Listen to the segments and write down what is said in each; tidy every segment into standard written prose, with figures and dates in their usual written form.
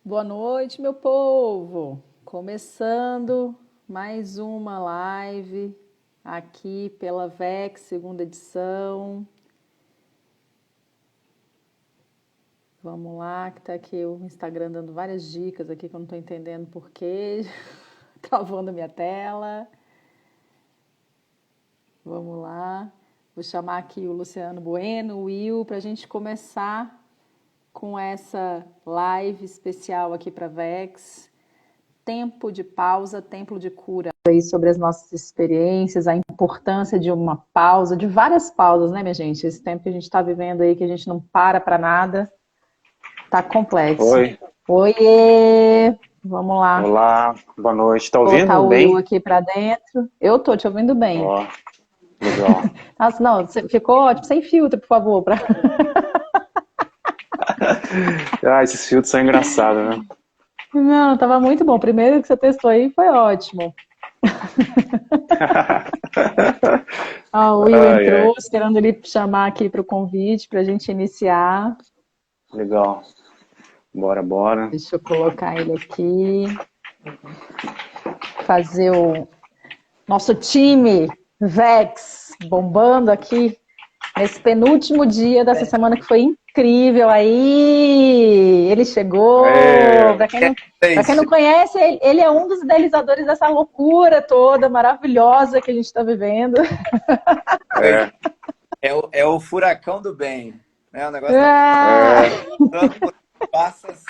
Boa noite, meu povo! Começando mais uma live aqui pela VEX, segunda edição. Vamos lá, que tá aqui o Instagram dando várias dicas aqui que eu não estou entendendo por quê. Travando minha tela. Vamos lá. Vou chamar aqui o Luciano Bueno, o Will, para a gente começar com essa live especial aqui para VEX. Tempo de pausa, tempo de cura. Aí sobre as nossas experiências, a importância de uma pausa, de várias pausas, né, minha gente? Esse tempo que a gente está vivendo aí, que a gente não para nada, tá complexo. Oi, Oiê! Vamos lá. olá, boa noite. Tá Vou botar ouvindo o Will bem? aqui para dentro. Eu tô te ouvindo bem. Ó, legal. Nossa, não, ficou ótimo, sem filtro, por favor. Esses filtros são engraçados, né? Não, tava muito bom. Primeiro que você testou aí foi ótimo. O Will Ai, ai, entrou, esperando ele chamar aqui para o convite para a gente iniciar. legal. Bora, bora. Deixa eu colocar ele aqui. Fazer o nosso time VEX bombando aqui nesse penúltimo dia dessa semana que foi incrível. Aí ele chegou. É, Para quem não conhece, ele é um dos idealizadores dessa loucura toda maravilhosa que a gente está vivendo. é, É o furacão do bem, né? O negócio Ah, passando por passas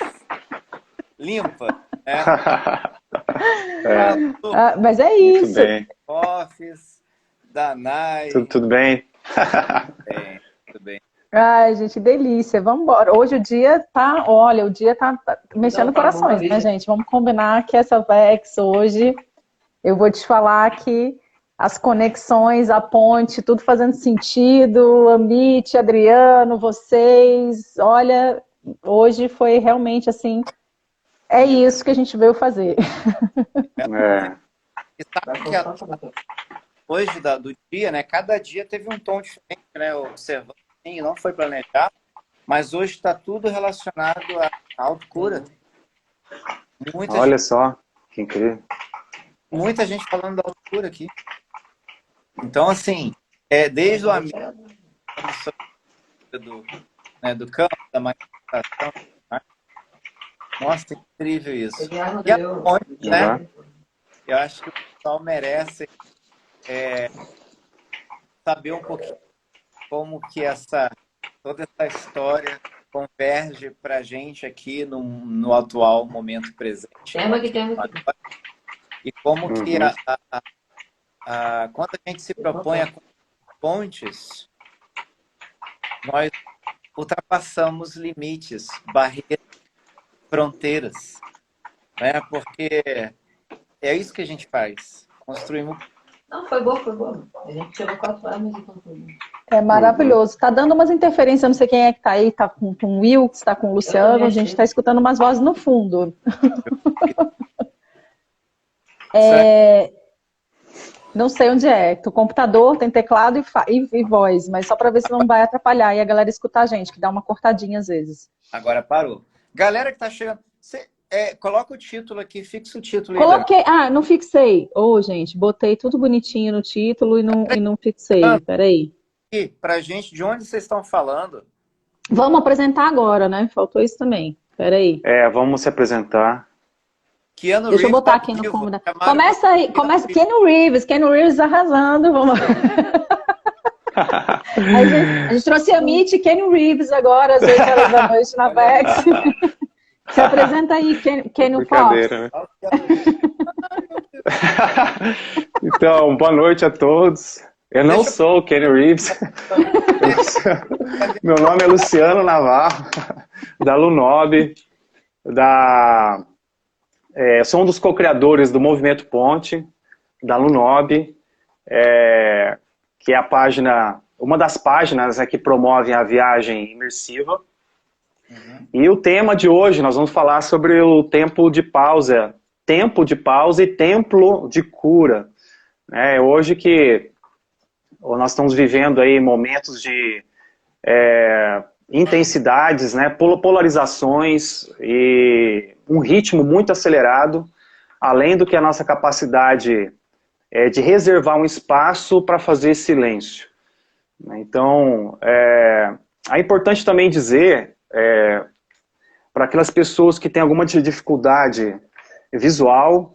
limpa, né? mas é muito isso. bem. Office, Danai, Tudo bem? bem, tudo bem. Ai, gente, delícia. Vamos embora. Hoje o dia tá, olha, o dia tá mexendo corações, né, gente? Vamos combinar que essa VEX hoje, eu vou te falar que as conexões, a ponte, tudo fazendo sentido. Amit, Adriano, vocês, olha, hoje foi realmente assim, é isso que a gente veio fazer. É, E sabe que hoje do dia, né? Cada dia teve um tom diferente, né? Observando, assim, não foi planejado, mas hoje está tudo relacionado à autocura. olha só, que incrível. Muita gente falando da autocura aqui. Então, assim, desde o amigo do campo, da manifestação, né? Nossa, incrível isso. E a ponte, né? Uhum. Eu acho que o pessoal merece saber um pouquinho como que toda essa história converge para a gente aqui no atual momento presente. E como que Uhum. quando a gente se propõe a construir pontes, nós ultrapassamos limites, barreiras, fronteiras, né? Porque é isso que a gente faz. Construímos. Não, foi boa, foi boa. A gente chegou 4 anos e concluiu. É maravilhoso. Tá dando umas interferências, não sei quem é que tá aí, tá com o Will, se tá com o Luciano, a gente tá escutando umas vozes no fundo. Não sei onde é. O computador tem teclado e voz, mas só para ver se não vai atrapalhar e a galera escutar a gente, que dá uma cortadinha às vezes. Agora parou. Galera que tá chegando, coloca o título aqui, fixa o título aí. Coloquei. Não fixei. Gente, botei tudo bonitinho no título e não fixei. Peraí. E pra gente, de onde vocês estão falando? Vamos apresentar agora, né? Faltou isso também. Peraí. Vamos se apresentar. Deixa eu botar aqui no convidado. Começa aí, Keanu Reeves arrasando. Vamos. A gente trouxe a Amit, Keanu Reeves agora, às 8 horas da noite na VEX. Se apresenta aí, Keanu Fox. Né? Então, boa noite a todos. Eu não sou o Keanu Reeves. Meu nome é Luciano Navarro, da Lunob, sou um dos co-criadores do Movimento Ponte, da Lunob, que é uma das páginas que promovem a viagem imersiva. Uhum. E o tema de hoje, nós vamos falar sobre o tempo de pausa e templo de cura. Hoje que nós estamos vivendo aí momentos de intensidades, né, polarizações e um ritmo muito acelerado, além do que a nossa capacidade de reservar um espaço para fazer silêncio. Então, é importante também dizer, para aquelas pessoas que têm alguma dificuldade visual,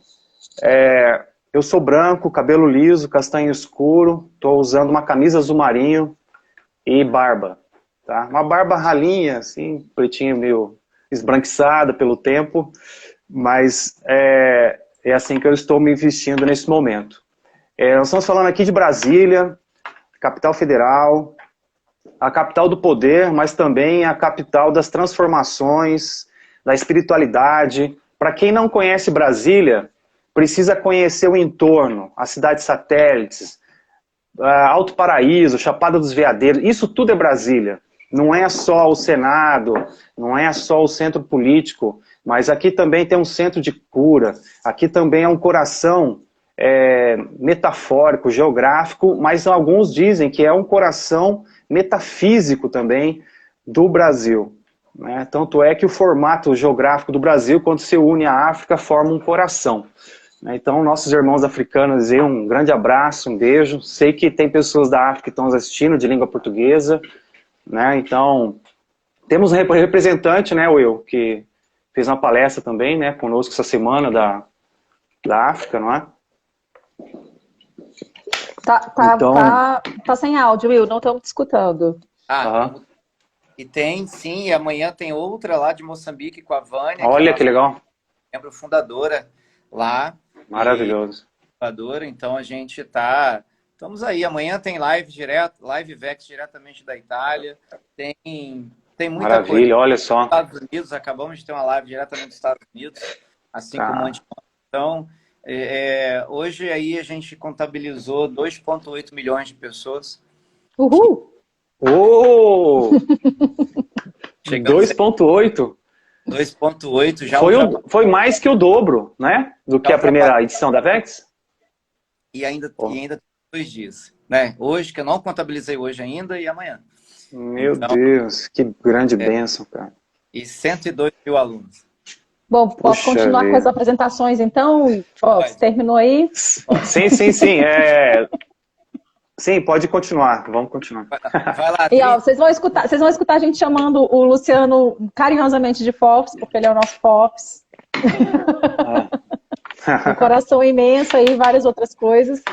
eu sou branco, cabelo liso, castanho escuro, estou usando uma camisa azul marinho e barba. Tá? Uma barba ralinha, assim, pretinho meio esbranquiçada pelo tempo, mas é assim que eu estou me vestindo nesse momento. Nós estamos falando aqui de Brasília, capital federal, a capital do poder, mas também a capital das transformações, da espiritualidade. Para quem não conhece Brasília, precisa conhecer o entorno, as cidades satélites, Alto Paraíso, Chapada dos Veadeiros, isso tudo é Brasília. Não é só o Senado, não é só o centro político, mas aqui também tem um centro de cura, aqui também é um coração metafórico, geográfico, mas alguns dizem que é um coração metafísico também do Brasil. Né? Tanto é que o formato geográfico do Brasil, quando se une à África, forma um coração. Então, nossos irmãos africanos, um grande abraço, um beijo. Sei que tem pessoas da África que estão nos assistindo, de língua portuguesa. Né? Então, temos um representante, né, Will, que fez uma palestra também, né, conosco essa semana da África, não é? Tá sem áudio, Will, não estamos te escutando. E tem, sim, e amanhã tem outra lá de Moçambique com a Vânia. Olha que legal. Membro fundadora lá. Maravilhoso. Fundadora, então a gente estamos aí. Amanhã tem live Vex diretamente da Itália. Tem muita Maravilha, coisa. olha só. Estados Unidos, acabamos de ter uma live diretamente dos Estados Unidos, assim como antes. Então, hoje aí a gente contabilizou 2,8 milhões de pessoas. Uhul! 2,8? 2,8 já. Foi mais que o dobro, né? Do que a primeira edição da Vex? E ainda tem 2 dias. Né? Hoje, que eu não contabilizei hoje ainda, e amanhã. Meu Deus, que grande bênção, cara. E 102 mil alunos. Bom, posso continuar com as apresentações, então? Você terminou aí? Sim. Sim, pode continuar. Vamos continuar. Vai lá, e vocês vão escutar a gente chamando o Luciano carinhosamente de Fofs, porque ele é o nosso Fofs. Um coração imenso aí, várias outras coisas.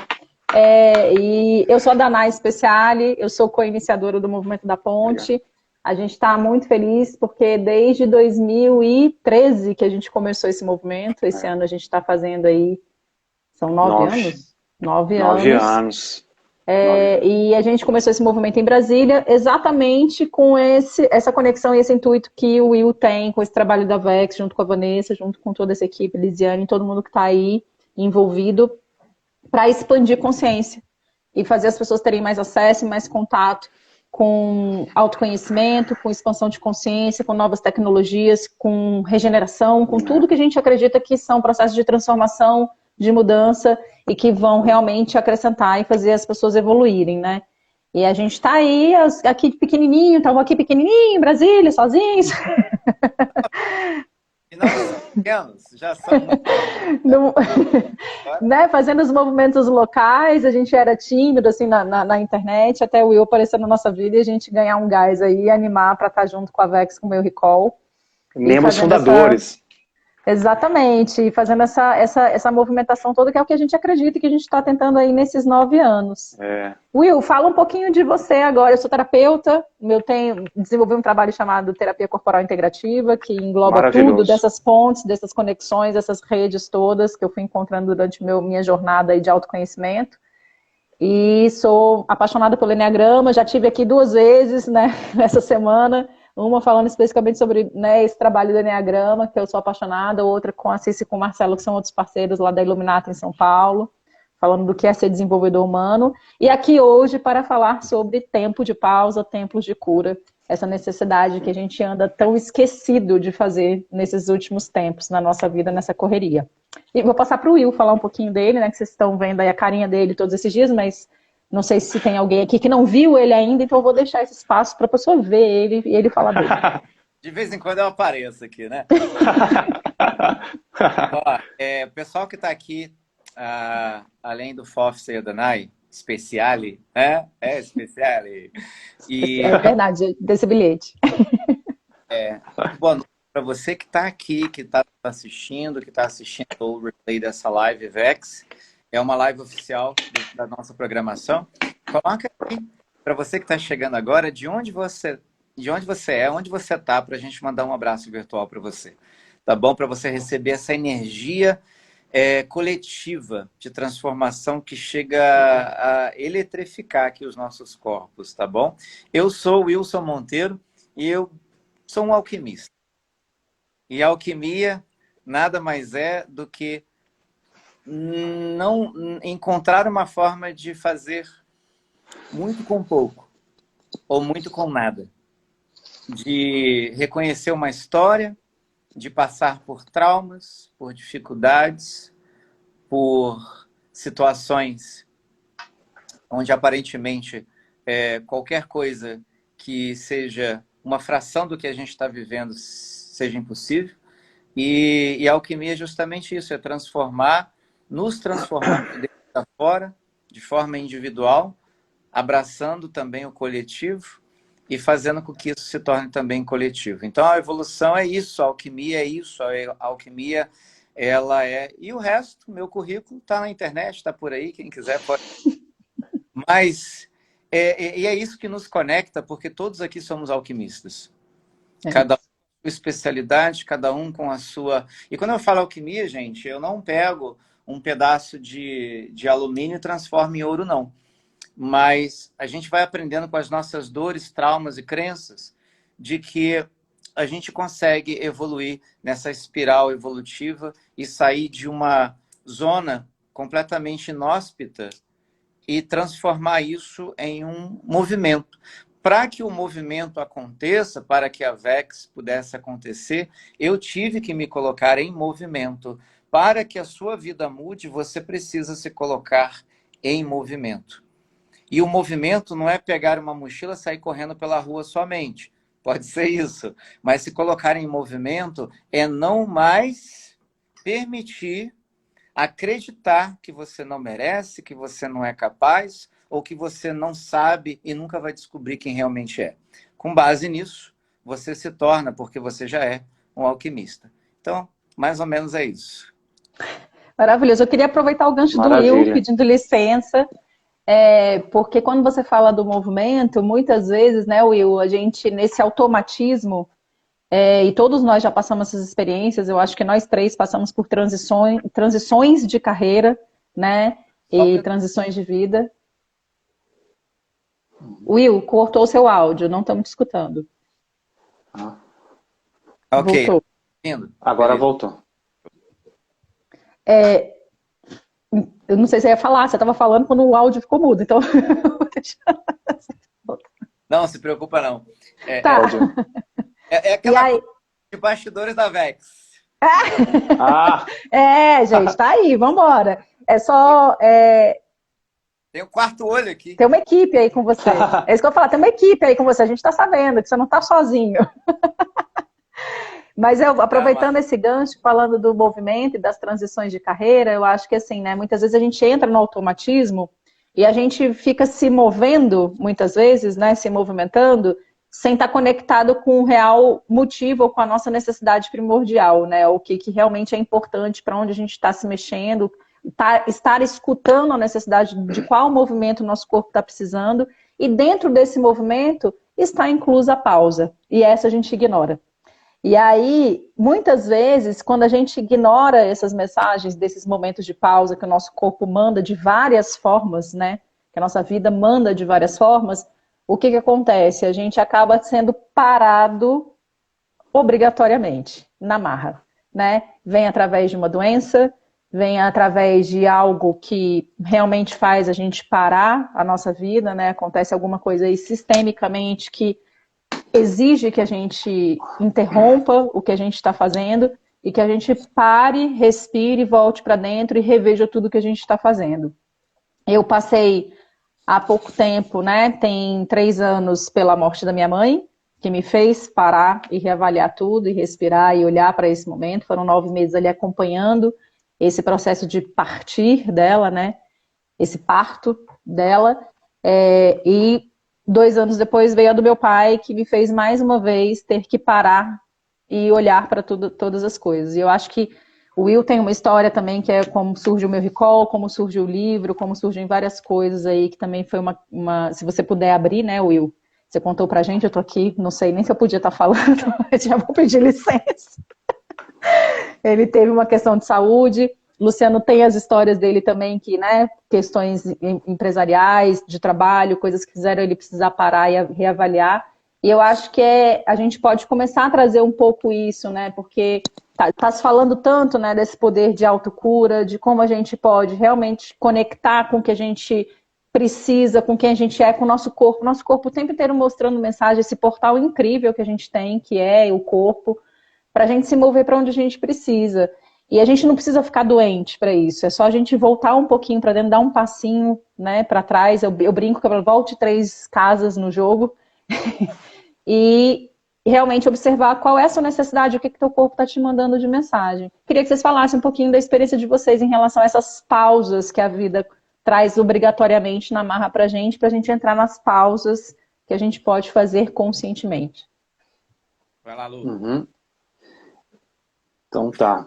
E eu sou a Danai Speciale, eu sou co-iniciadora do Movimento da Ponte. Legal. A gente está muito feliz porque desde 2013 que a gente começou esse movimento. Esse ano a gente está fazendo aí, são 9 anos? 9 anos. E a gente começou esse movimento em Brasília exatamente com essa conexão e esse intuito que o Will tem com esse trabalho da Vex, junto com a Vanessa, junto com toda essa equipe, Lisiane, todo mundo que está aí envolvido, para expandir consciência e fazer as pessoas terem mais acesso e mais contato com autoconhecimento, com expansão de consciência, com novas tecnologias, com regeneração, com tudo que a gente acredita que são processos de transformação, de mudança e que vão realmente acrescentar e fazer as pessoas evoluírem, né? E a gente está aí, aqui pequenininho, estamos aqui pequenininho, em Brasília, sozinhos. E nós somos pequenos, já somos. Né? Fazendo os movimentos locais, a gente era tímido assim na internet, até o Will aparecer na nossa vida e a gente ganhar um gás aí, animar para estar junto com a Vex, com o meu Recall. Membros fundadores. Exatamente, e fazendo essa movimentação toda, que é o que a gente acredita e que a gente está tentando aí nesses 9 anos. Will, fala um pouquinho de você agora. Eu sou terapeuta, desenvolvi um trabalho chamado Terapia Corporal Integrativa, que engloba tudo dessas pontes, dessas conexões, dessas redes todas que eu fui encontrando durante minha jornada aí de autoconhecimento. E sou apaixonada pelo Enneagrama, já tive aqui 2 vezes, né, nessa semana. Uma falando especificamente sobre, né, esse trabalho do Enneagrama, que eu sou apaixonada, outra com a Cici e com o Marcelo, que são outros parceiros lá da Iluminata em São Paulo, falando do que é ser desenvolvedor humano. E aqui hoje para falar sobre tempo de pausa, tempos de cura, essa necessidade que a gente anda tão esquecido de fazer nesses últimos tempos, na nossa vida, nessa correria. E vou passar para o Will falar um pouquinho dele, né, que vocês estão vendo aí a carinha dele todos esses dias, mas não sei se tem alguém aqui que não viu ele ainda, então eu vou deixar esse espaço para a pessoa ver ele e ele falar dele. De vez em quando eu apareço aqui, né? Ó, o pessoal que está aqui, além do FOF e Adonai, Speciale, né? Speciale. É verdade, desse bilhete. Boa noite para você que está aqui, que está assistindo, o replay dessa live Vex. É uma live oficial da nossa programação. Coloca aqui, para você que está chegando agora, de onde você é, onde você está, para a gente mandar um abraço virtual para você. Tá bom? Para você receber essa energia coletiva de transformação que chega a eletrificar aqui os nossos corpos, tá bom? Eu sou o Wilson Monteiro e eu sou um alquimista. E a alquimia nada mais é do que não encontrar uma forma de fazer muito com pouco ou muito com nada. De reconhecer uma história, de passar por traumas, por dificuldades, por situações onde aparentemente qualquer coisa que seja uma fração do que a gente está vivendo seja impossível. E a alquimia é justamente isso, é nos transformar de dentro para fora, de forma individual, abraçando também o coletivo e fazendo com que isso se torne também coletivo. Então, a evolução é isso, a alquimia é isso, a alquimia, ela é... E o resto, meu currículo está na internet, está por aí, quem quiser pode... Mas, é isso que nos conecta, porque todos aqui somos alquimistas. Cada um com a sua especialidade, cada um com a sua... E quando eu falo alquimia, gente, eu não pego um pedaço de alumínio e transformo em ouro, não. Mas a gente vai aprendendo com as nossas dores, traumas e crenças de que a gente consegue evoluir nessa espiral evolutiva e sair de uma zona completamente inóspita e transformar isso em um movimento. Para que o movimento aconteça, para que a VEX pudesse acontecer, eu tive que me colocar em movimento. Para que a sua vida mude, você precisa se colocar em movimento. E o movimento não é pegar uma mochila e sair correndo pela rua somente. Pode ser isso. Mas se colocar em movimento é não mais permitir acreditar que você não merece, que você não é capaz, ou que você não sabe e nunca vai descobrir quem realmente é. Com base nisso, você se torna, porque você já é um alquimista. Então, mais ou menos é isso. Maravilhoso. Eu queria aproveitar o gancho do Will, pedindo licença. Porque quando você fala do movimento, muitas vezes, né, Will, a gente, nesse automatismo, e todos nós já passamos essas experiências, eu acho que nós três passamos por transições de carreira, né, e transições de vida. Will, cortou o seu áudio, não estamos te escutando. Ok. Voltou. Agora voltou. Eu não sei se você ia falar, você estava falando quando o áudio ficou mudo, então... Não, se preocupa não. Tá. É aquela coisa de bastidores da VEX. Gente, tá aí, vambora. É só... Tem um quarto olho aqui. Tem uma equipe aí com você. É isso que eu falo, tem uma equipe aí com você. A gente tá sabendo que você não tá sozinho. Mas aproveitando esse gancho, falando do movimento e das transições de carreira, eu acho que assim, né, muitas vezes a gente entra no automatismo e a gente fica se movendo, muitas vezes, né, se movimentando, sem estar conectado com o real motivo ou com a nossa necessidade primordial, né, o que realmente é importante para onde a gente está se mexendo, estar escutando a necessidade de qual movimento o nosso corpo está precisando, e dentro desse movimento está inclusa a pausa, e essa a gente ignora. E aí, muitas vezes, quando a gente ignora essas mensagens desses momentos de pausa que o nosso corpo manda de várias formas, né? Que a nossa vida manda de várias formas, o que acontece? A gente acaba sendo parado obrigatoriamente, na marra, né? Vem através de uma doença, vem através de algo que realmente faz a gente parar a nossa vida, né? Acontece alguma coisa aí sistemicamente que exige que a gente interrompa o que a gente está fazendo e que a gente pare, respire, volte para dentro e reveja tudo que a gente está fazendo. Eu passei há pouco tempo, né, tem 3 anos pela morte da minha mãe, que me fez parar e reavaliar tudo, e respirar e olhar para esse momento. Foram 9 meses ali acompanhando esse processo de partir dela, né? Esse parto dela. E 2 anos depois veio a do meu pai, que me fez mais uma vez ter que parar e olhar para todas as coisas. E eu acho que o Will tem uma história também, que é como surge o meu recall, como surge o livro, como surgem várias coisas aí, que também foi uma... Se você puder abrir, né, Will? Você contou pra gente, eu tô aqui, não sei nem se eu podia estar falando, mas já vou pedir licença. Ele teve uma questão de saúde, Luciano tem as histórias dele também, que, né, questões empresariais, de trabalho, coisas que fizeram ele precisar parar e reavaliar. E eu acho que a gente pode começar a trazer um pouco isso, né, porque tá se falando tanto, né, desse poder de autocura, de como a gente pode realmente conectar com o que a gente precisa, com quem a gente é, com o nosso corpo o tempo inteiro mostrando mensagem, esse portal incrível que a gente tem, que é o corpo, para a gente se mover para onde a gente precisa. E a gente não precisa ficar doente para isso, é só a gente voltar um pouquinho para dentro, dar um passinho, né, para trás. Eu brinco que eu volte 3 casas no jogo e realmente observar qual é a sua necessidade, o que teu corpo está te mandando de mensagem. Queria que vocês falassem um pouquinho da experiência de vocês em relação a essas pausas que a vida traz obrigatoriamente na marra pra gente entrar nas pausas que a gente pode fazer conscientemente. Vai lá, Lu. Uhum. Então tá.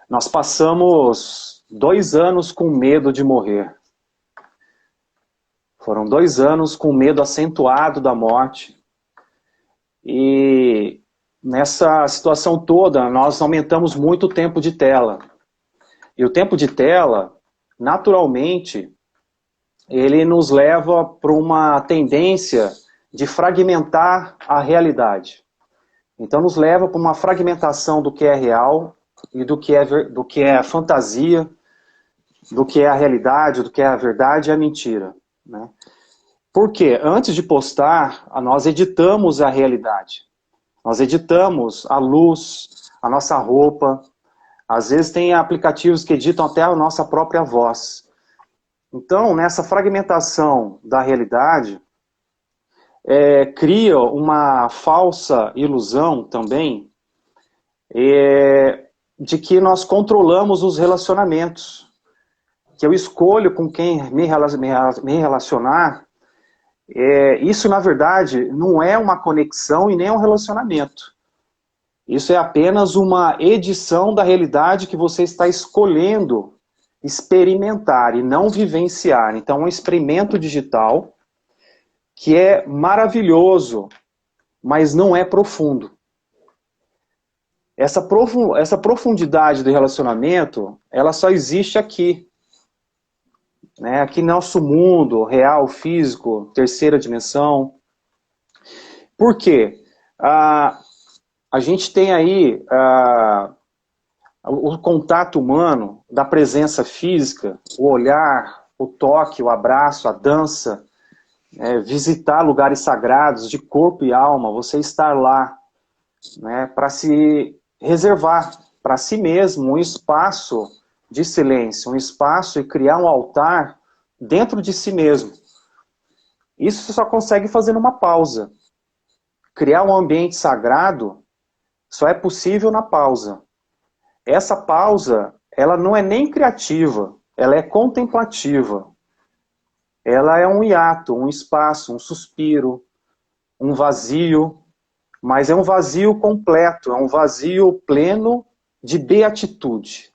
Nós passamos 2 anos com medo de morrer. Foram 2 anos com medo acentuado da morte. E nessa situação toda, nós aumentamos muito o tempo de tela. E o tempo de tela, naturalmente, ele nos leva para uma tendência de fragmentar a realidade. Então nos leva para uma fragmentação do que é real e do que é fantasia, do que é a realidade, do que é a verdade e a mentira, né? Porque antes de postar, nós editamos a realidade. Nós editamos a luz, a nossa roupa. Às vezes tem aplicativos que editam até a nossa própria voz. Então, nessa fragmentação da realidade, cria uma falsa ilusão também de que nós controlamos os relacionamentos. Que eu escolho com quem me relacionar. Isso, na verdade, não é uma conexão e nem um relacionamento. Isso é apenas uma edição da realidade que você está escolhendo experimentar e não vivenciar. Então, é um experimento digital que é maravilhoso, mas não é profundo. Essa profundidade do relacionamento, ela só existe aqui. Né? Aqui no nosso mundo real, físico, terceira dimensão. Por quê? A gente tem aí o contato humano da presença física, o olhar, o toque, o abraço, a dança, visitar lugares sagrados de corpo e alma, você estar lá, né, para se reservar para si mesmo um espaço de silêncio, um espaço e criar um altar dentro de si mesmo. Isso você só consegue fazer numa pausa. Criar um ambiente sagrado só é possível na pausa. Essa pausa, ela não é nem criativa, ela é contemplativa. Ela é um hiato, um espaço, um suspiro, um vazio, mas é um vazio completo, é um vazio pleno de beatitude.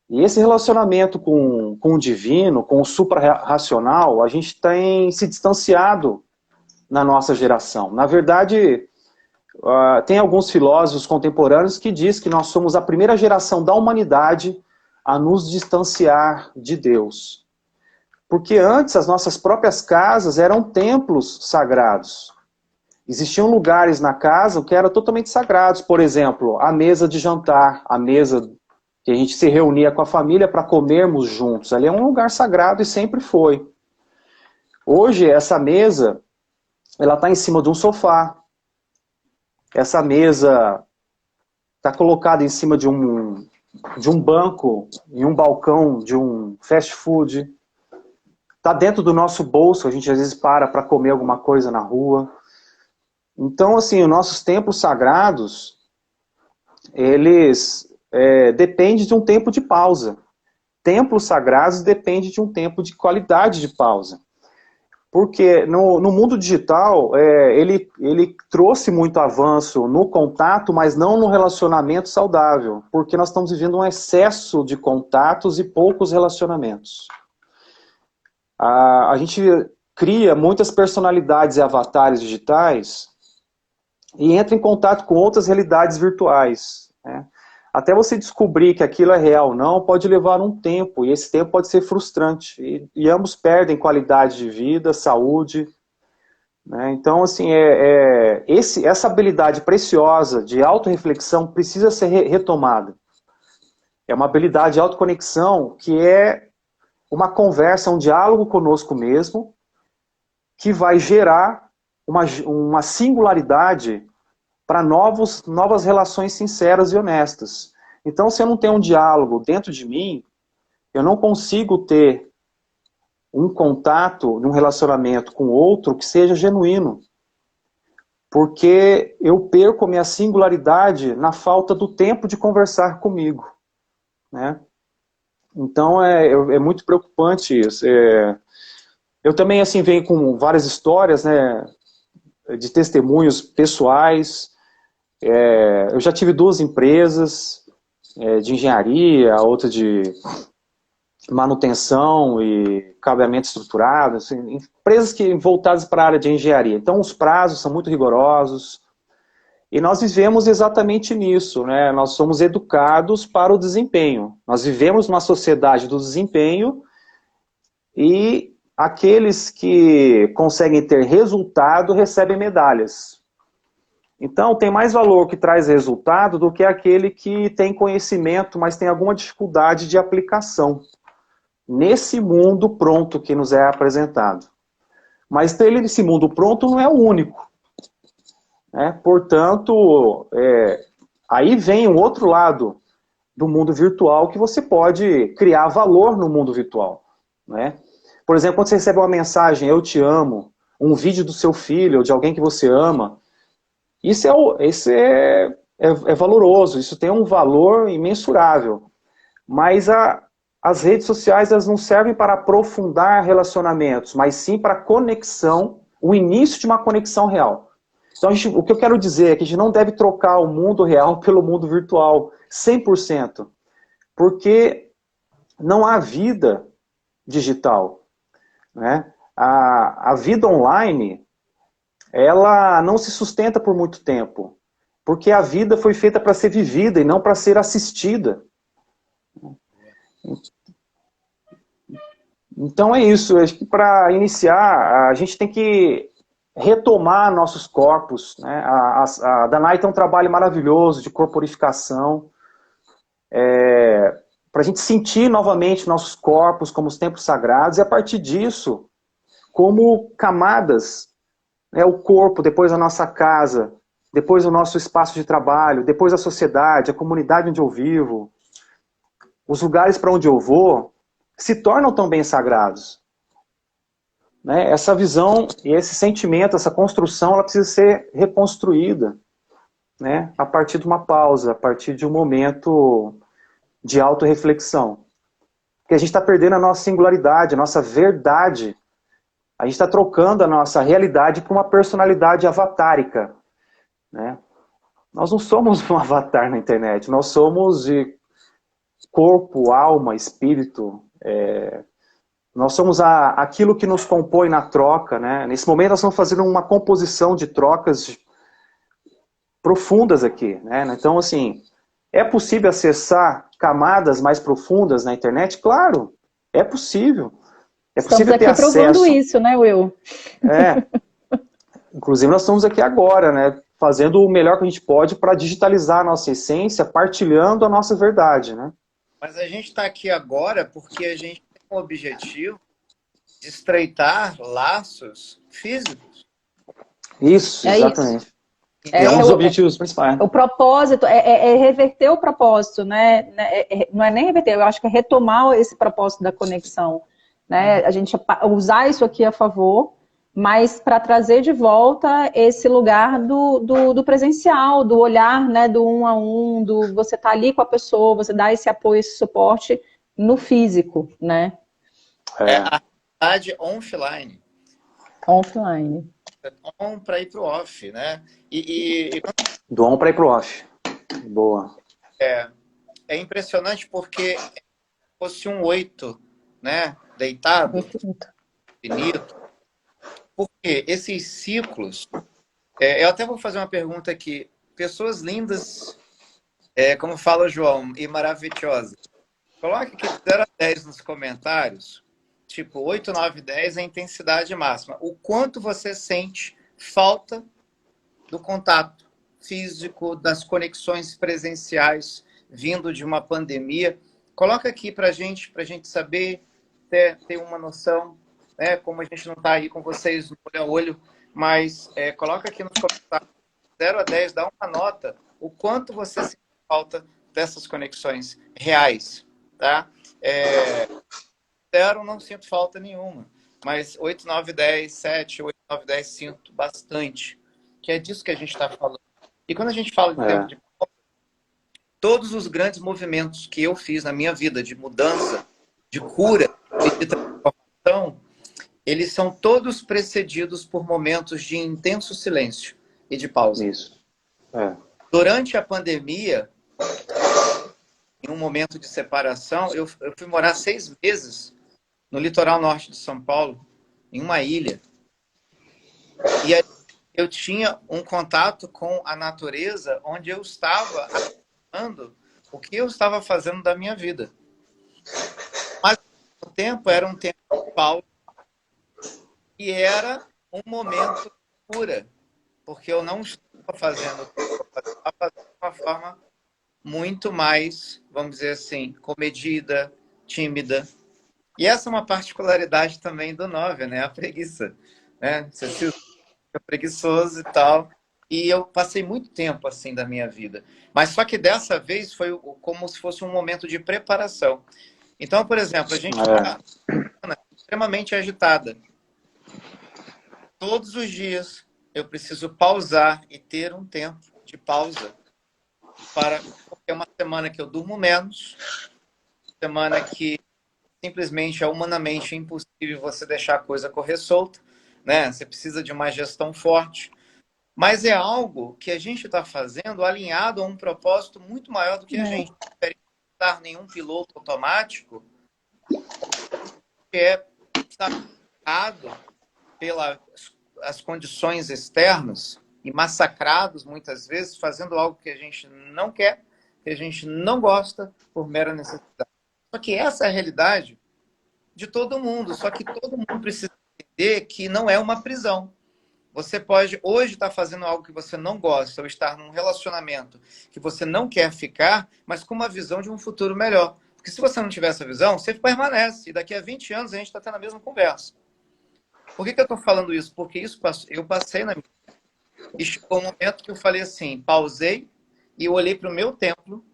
E esse relacionamento com o divino, com o supra-racional, a gente tem se distanciado na nossa geração. Na verdade, tem alguns filósofos contemporâneos que dizem que nós somos a primeira geração da humanidade a nos distanciar de Deus. Porque antes as nossas próprias casas eram templos sagrados. Existiam lugares na casa que eram totalmente sagrados. Por exemplo, a mesa de jantar, a mesa que a gente se reunia com a família para comermos juntos. Ali é um lugar sagrado e sempre foi. Hoje, essa mesa, ela está em cima de um sofá. Essa mesa está colocada em cima de um banco, em um balcão de um fast food. Está dentro do nosso bolso, a gente às vezes para comer alguma coisa na rua. Então, assim, os nossos templos sagrados, eles dependem de um tempo de pausa. Templos sagrados dependem de um tempo de qualidade de pausa. Porque no mundo digital, ele trouxe muito avanço no contato, mas não no relacionamento saudável. Porque nós estamos vivendo um excesso de contatos e poucos relacionamentos. A gente cria muitas personalidades e avatares digitais e entra em contato com outras realidades virtuais, né? Até você descobrir que aquilo é real ou não, pode levar um tempo, e esse tempo pode ser frustrante, e ambos perdem qualidade de vida, saúde, né? Então, assim, essa habilidade preciosa de autorreflexão precisa ser retomada. É uma habilidade de autoconexão que é uma conversa, um diálogo conosco mesmo, que vai gerar uma singularidade para novas relações sinceras e honestas. Então, se eu não tenho um diálogo dentro de mim, eu não consigo ter um contato, um relacionamento com outro que seja genuíno. Porque eu perco a minha singularidade na falta do tempo de conversar comigo, né? Então, é muito preocupante isso. Eu também, assim, venho com várias histórias, né, de testemunhos pessoais. Eu já tive 2 empresas de engenharia, outra de manutenção e cabeamento estruturado, assim, empresas voltadas para a área de engenharia. Então, os prazos são muito rigorosos. E nós vivemos exatamente nisso, né? Nós somos educados para o desempenho. Nós vivemos numa sociedade do desempenho e aqueles que conseguem ter resultado recebem medalhas. Então, tem mais valor que traz resultado do que aquele que tem conhecimento, mas tem alguma dificuldade de aplicação nesse mundo pronto que nos é apresentado. Mas esse mundo pronto não é o único. Portanto, aí vem um outro lado do mundo virtual que você pode criar valor no mundo virtual, né? Por exemplo, quando você recebe uma mensagem, eu te amo, um vídeo do seu filho ou de alguém que você ama, isso é valoroso, isso tem um valor imensurável. Mas as redes sociais, elas não servem para aprofundar relacionamentos, mas sim para conexão, o início de uma conexão real. Então, o que eu quero dizer é que a gente não deve trocar o mundo real pelo mundo virtual, 100%. Porque não há vida digital, né? A vida online, ela não se sustenta por muito tempo. Porque a vida foi feita para ser vivida e não para ser assistida. Então é isso. Acho que para iniciar, a gente tem que retomar nossos corpos, né? A Danai tem um trabalho maravilhoso de corporificação, para a gente sentir novamente nossos corpos como os templos sagrados, e a partir disso, como camadas, né? O corpo, depois a nossa casa, depois o nosso espaço de trabalho, depois a sociedade, a comunidade onde eu vivo, os lugares para onde eu vou, se tornam também sagrados. Né? Essa visão e esse sentimento, essa construção, ela precisa ser reconstruída, né? A partir de uma pausa, a partir de um momento de autorreflexão. Porque a gente está perdendo a nossa singularidade, a nossa verdade. A gente está trocando a nossa realidade por uma personalidade avatárica. Né? Nós não somos um avatar na internet, nós somos de corpo, alma, espírito, nós somos aquilo que nos compõe na troca, né? Nesse momento nós estamos fazendo uma composição de trocas profundas aqui, né? Então, assim, é possível acessar camadas mais profundas na internet? Claro, é possível. É possível ter acesso. Estamos aqui provando isso, né, Will? Inclusive nós estamos aqui agora, né? Fazendo o melhor que a gente pode para digitalizar a nossa essência, partilhando a nossa verdade, né? Mas a gente está aqui agora porque a gente tem o objetivo de estreitar laços físicos. Isso, exatamente. Isso. É um dos objetivos principais. O propósito é reverter o propósito, né? Não é nem reverter, eu acho que é retomar esse propósito da conexão. Né? A gente usar isso aqui a favor, mas para trazer de volta esse lugar do presencial, do olhar, né, do um a um, do você estar ali com a pessoa, você dar esse apoio, esse suporte no físico, né? A realidade offline. Offline. On para ir para o off, né? Do on para ir pro off. Boa. É impressionante porque fosse um 8, né? Deitado, infinito. Porque esses ciclos... eu até vou fazer uma pergunta aqui. Pessoas lindas, como fala o João, e maravilhosas. Coloque aqui de 0 a 10 nos comentários. Tipo, 8, 9, 10 é a intensidade máxima. O quanto você sente falta do contato físico, das conexões presenciais vindo de uma pandemia. Coloca aqui para a gente saber, ter uma noção, né? Como a gente não está aí com vocês no olho a olho, mas coloca aqui nos comentários, 0 a 10, dá uma nota, o quanto você sente falta dessas conexões reais, tá? 0, não sinto falta nenhuma, mas 8, 9, 10, 7, 8, 9, 10, sinto bastante, que é disso que a gente está falando. E quando a gente fala de tempo de pausa, todos os grandes movimentos que eu fiz na minha vida, de mudança, de cura, de transformação, eles são todos precedidos por momentos de intenso silêncio e de pausa. Isso. Durante a pandemia, em um momento de separação, eu fui morar 6 meses no litoral norte de São Paulo, em uma ilha. E aí eu tinha um contato com a natureza, onde eu estava analisando o que eu estava fazendo da minha vida. Mas o tempo era um tempo de pausa e era um momento de cura, porque eu não estava fazendo o que eu estava fazendo de uma forma muito mais, vamos dizer assim, comedida, tímida. E essa é uma particularidade também do 9, né? A preguiça, né? Você fica preguiçoso e tal. E eu passei muito tempo assim da minha vida. Mas só que dessa vez foi como se fosse um momento de preparação. Então, por exemplo, a gente está extremamente agitada. Todos os dias eu preciso pausar e ter um tempo de pausa. Porque é uma semana que eu durmo menos, semana que simplesmente é humanamente impossível você deixar a coisa correr solta, né? Você precisa de uma gestão forte. Mas é algo que a gente está fazendo alinhado a um propósito muito maior do que a gente. Não quer estar nenhum piloto automático que é sacado pelas condições externas e massacrados muitas vezes fazendo algo que a gente não quer, que a gente não gosta por mera necessidade. Só que essa é a realidade de todo mundo. Só que todo mundo precisa entender que não é uma prisão. Você pode hoje estar fazendo algo que você não gosta ou estar num relacionamento que você não quer ficar, mas com uma visão de um futuro melhor. Porque se você não tiver essa visão, você permanece. E daqui a 20 anos a gente está tendo a mesma conversa. Por que eu estou falando isso? Porque eu passei na minha vida. E chegou um momento que eu falei assim, pausei e eu olhei para o meu templo,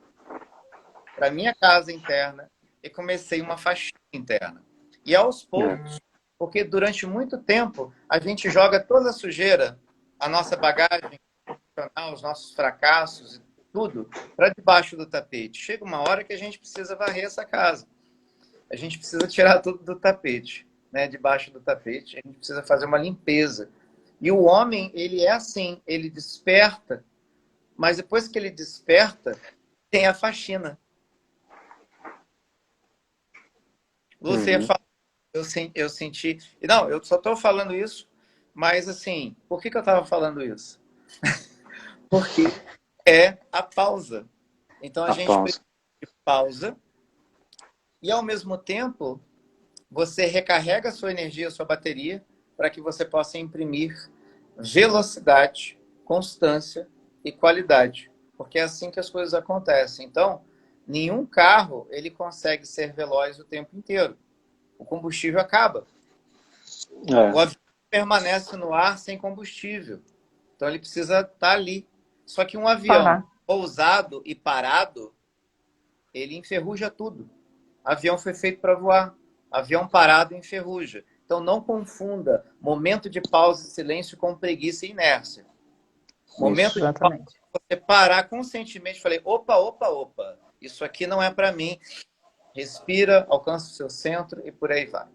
para a minha casa interna e comecei uma faxina interna. E aos poucos, porque durante muito tempo a gente joga toda a sujeira, a nossa bagagem, os nossos fracassos e tudo para debaixo do tapete. Chega uma hora que a gente precisa varrer essa casa. A gente precisa tirar tudo do tapete, né? Debaixo do tapete. A gente precisa fazer uma limpeza. E o homem, ele é assim, ele desperta, mas depois que ele desperta, tem a faxina. Você fala, eu senti... Não, eu só estou falando isso, mas assim, por que eu estava falando isso? Porque é a pausa. Então a gente precisa de pausa e ao mesmo tempo você recarrega a sua energia, a sua bateria, para que você possa imprimir velocidade, constância e qualidade. Porque é assim que as coisas acontecem. Então, nenhum carro ele consegue ser veloz o tempo inteiro. O combustível acaba. O avião permanece no ar sem combustível. Então, ele precisa estar ali. Só que um avião pousado e parado, ele enferruja tudo. O avião foi feito para voar. Avião parado enferruja. Então, não confunda momento de pausa e silêncio com preguiça e inércia. Momento de pausa, você parar conscientemente e falei, opa, opa, opa, isso aqui não é para mim. Respira, alcança o seu centro e por aí vai.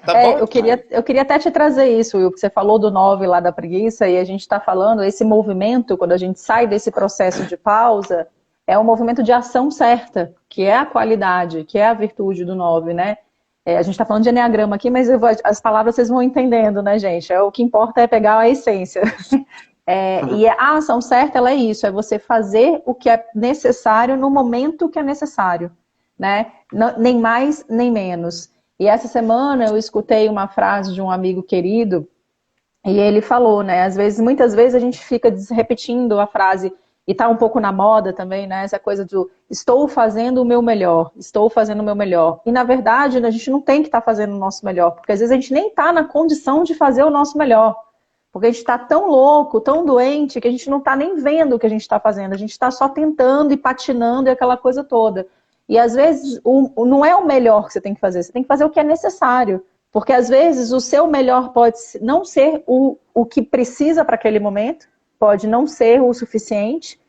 Tá bom? Eu queria até te trazer isso, Will, que você falou do 9 lá da preguiça, e a gente está falando, esse movimento, quando a gente sai desse processo de pausa, é um movimento de ação certa, que é a qualidade, que é a virtude do 9, né? A gente está falando de eneagrama aqui, mas as palavras vocês vão entendendo, né, gente? O que importa é pegar a essência. E a ação certa, ela é isso, é você fazer o que é necessário no momento que é necessário, né? Nem mais, nem menos. E essa semana eu escutei uma frase de um amigo querido, e ele falou, né? Muitas vezes a gente fica repetindo a frase, e tá um pouco na moda também, né? Essa coisa do estou fazendo o meu melhor, estou fazendo o meu melhor. E na verdade, a gente não tem que estar fazendo o nosso melhor, porque às vezes a gente nem tá na condição de fazer o nosso melhor. Porque a gente está tão louco, tão doente, que a gente não está nem vendo o que a gente está fazendo. A gente está só tentando e patinando e aquela coisa toda. E às vezes não é o melhor que você tem que fazer o que é necessário. Porque às vezes o seu melhor pode não ser o que precisa para aquele momento, pode não ser o suficiente.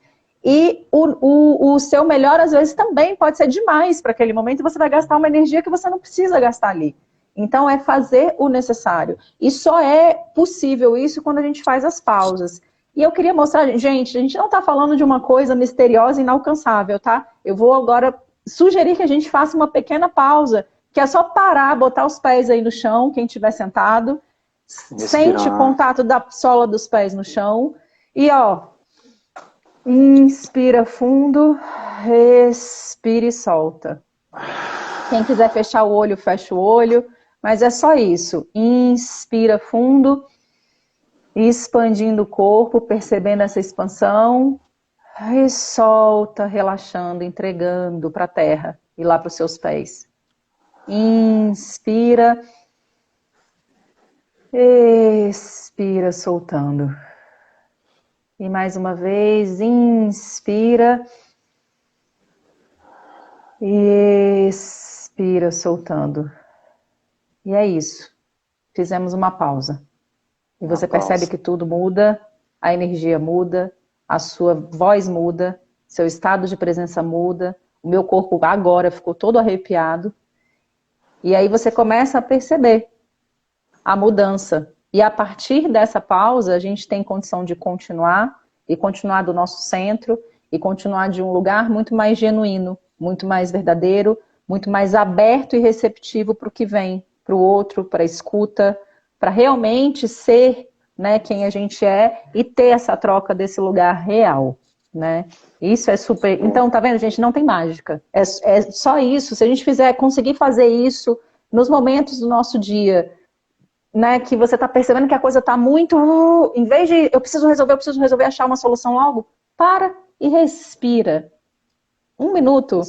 E o seu melhor, às vezes, também pode ser demais para aquele momento e você vai gastar uma energia que você não precisa gastar ali. Então, é fazer o necessário. E só é possível isso quando a gente faz as pausas. E eu queria mostrar, gente, a gente não está falando de uma coisa misteriosa e inalcançável, tá? Eu vou agora sugerir que a gente faça uma pequena pausa, que é só parar, botar os pés aí no chão, quem estiver sentado. Respirar. Sente o contato da sola dos pés no chão. E, ó, inspira fundo, respira e solta. Quem quiser fechar o olho, fecha o olho. Mas é só isso. Inspira fundo, expandindo o corpo, percebendo essa expansão. E solta, relaxando, entregando para a terra e lá para os seus pés. Inspira. Expira, soltando. E mais uma vez, inspira. Expira, soltando. E é isso. Fizemos uma pausa. E você percebe que tudo muda, a energia muda, a sua voz muda, seu estado de presença muda, o meu corpo agora ficou todo arrepiado. E aí você começa a perceber a mudança. E a partir dessa pausa, a gente tem condição de continuar, e continuar do nosso centro, e continuar de um lugar muito mais genuíno, muito mais verdadeiro, muito mais aberto e receptivo para o que vem, para o outro, para a escuta, para realmente ser, né, quem a gente é e ter essa troca desse lugar real, né? Isso é super... Então, tá vendo, gente? Não tem mágica. É só isso. Se a gente conseguir fazer isso nos momentos do nosso dia, né, que você tá percebendo que a coisa tá muito... em vez de eu preciso resolver, achar uma solução logo, para e respira. 1 minuto,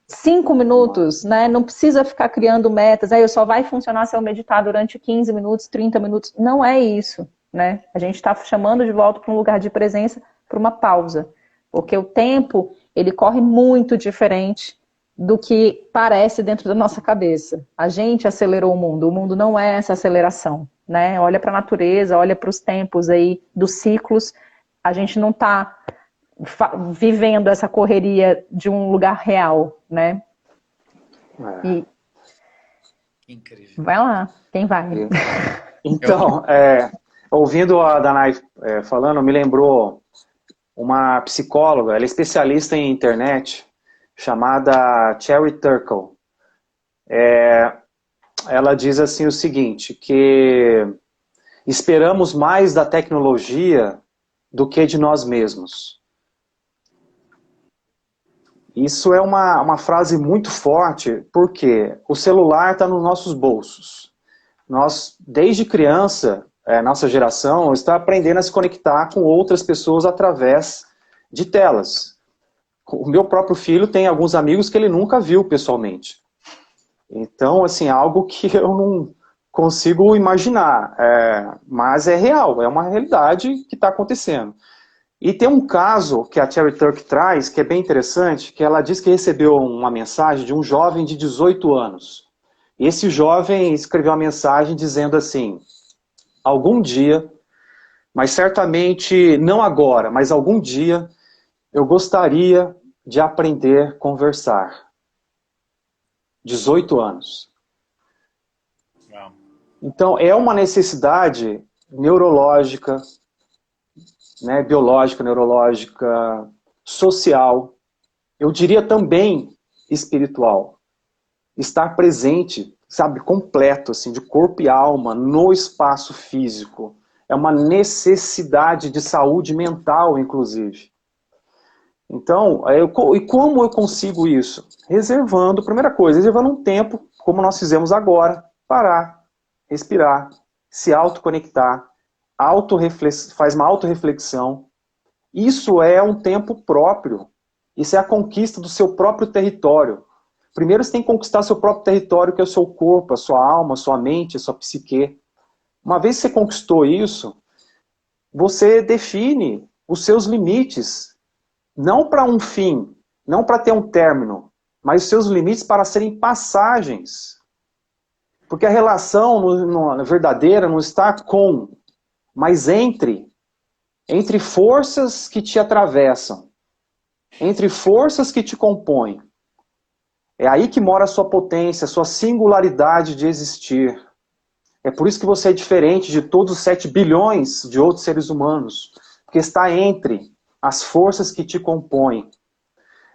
5 minutos, né? Não precisa ficar criando metas. Aí só vai funcionar se eu meditar durante 15 minutos, 30 minutos. Não é isso, né? A gente está chamando de volta para um lugar de presença, para uma pausa. Porque o tempo, ele corre muito diferente do que parece dentro da nossa cabeça. A gente acelerou o mundo não é essa aceleração, né? Olha para a natureza, olha para os tempos aí dos ciclos. A gente não está vivendo essa correria de um lugar real, né? E... Incrível. Vai lá, quem vai? Então, ouvindo a Danai falando, me lembrou uma psicóloga, ela é especialista em internet, chamada Sherry Turkle. Ela diz assim o seguinte, que esperamos mais da tecnologia do que de nós mesmos. Isso é uma frase muito forte, porque o celular está nos nossos bolsos. Nós, desde criança, nossa geração está aprendendo a se conectar com outras pessoas através de telas. O meu próprio filho tem alguns amigos que ele nunca viu pessoalmente. Então, assim, algo que eu não consigo imaginar. Mas é real, é uma realidade que está acontecendo. E tem um caso que a Sherry Turkle traz, que é bem interessante, que ela diz que recebeu uma mensagem de um jovem de 18 anos. Esse jovem escreveu uma mensagem dizendo assim: algum dia, mas certamente não agora, mas algum dia, eu gostaria de aprender a conversar. 18 anos. Então, é uma necessidade neurológica, né, biológica, neurológica, social, eu diria também espiritual. Estar presente, sabe, completo, assim, de corpo e alma, no espaço físico. É uma necessidade de saúde mental, inclusive. Então, e como eu consigo isso? Reservando, primeira coisa, reservando um tempo, como nós fizemos agora, parar, respirar, se autoconectar, faz uma autorreflexão. Isso é um tempo próprio. Isso é a conquista do seu próprio território. Primeiro você tem que conquistar seu próprio território, que é o seu corpo, a sua alma, a sua mente, a sua psique. Uma vez que você conquistou isso, você define os seus limites. Não para um fim, não para ter um término, mas os seus limites para serem passagens. Porque a relação verdadeira não está com, mas entre forças que te atravessam, entre forças que te compõem. É aí que mora a sua potência, a sua singularidade de existir. É por isso que você é diferente de todos os 7 bilhões de outros seres humanos, porque está entre as forças que te compõem.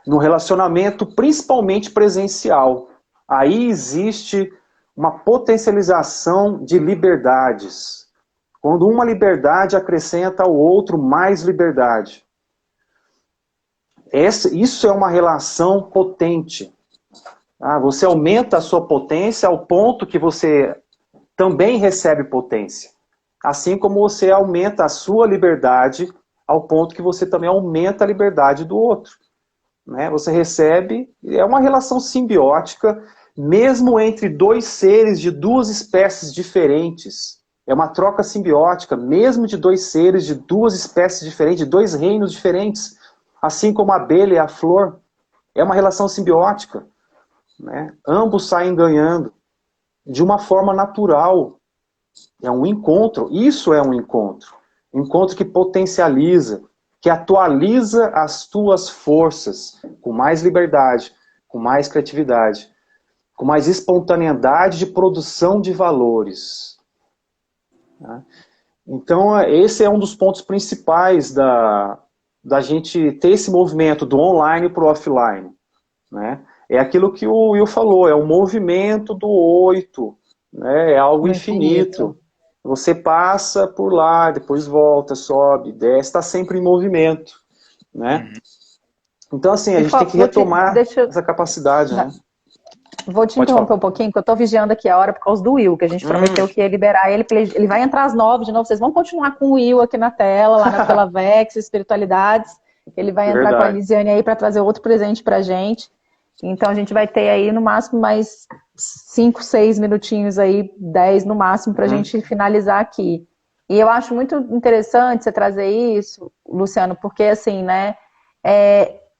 No relacionamento, principalmente presencial, aí existe uma potencialização de liberdades. Quando uma liberdade acrescenta ao outro mais liberdade. Isso é uma relação potente. Você aumenta a sua potência ao ponto que você também recebe potência. Assim como você aumenta a sua liberdade ao ponto que você também aumenta a liberdade do outro. Né? Você recebe, é uma relação simbiótica, mesmo entre dois seres de duas espécies diferentes. É uma troca simbiótica, mesmo de dois seres de duas espécies diferentes, de dois reinos diferentes. Assim como a abelha e a flor. É uma relação simbiótica. Né? Ambos saem ganhando. De uma forma natural. É um encontro. Isso é um encontro. Encontro que potencializa, que atualiza as tuas forças com mais liberdade, com mais criatividade, com mais espontaneidade de produção de valores. Então, esse é um dos pontos principais da gente ter esse movimento do online para o offline. Né? É aquilo que o Will falou, é um movimento do 8, né? É algo infinito. Você passa por lá, depois volta, sobe, desce, está sempre em movimento. Né? Então, assim, a gente tem que retomar essa capacidade. Né? Vou te interromper um pouquinho, porque eu estou vigiando aqui a hora por causa do Will, que a gente prometeu que ia liberar ele, porque ele vai entrar às 9 de novo. Vocês vão continuar com o Will aqui na tela, lá na tela Vex, Espiritualidades. Ele vai entrar com a Lisiane aí para trazer outro presente para a gente. Então a gente vai ter aí no máximo mais 5, 6 minutinhos aí, 10 no máximo, para a gente finalizar aqui. E eu acho muito interessante você trazer isso, Luciano, porque assim, né,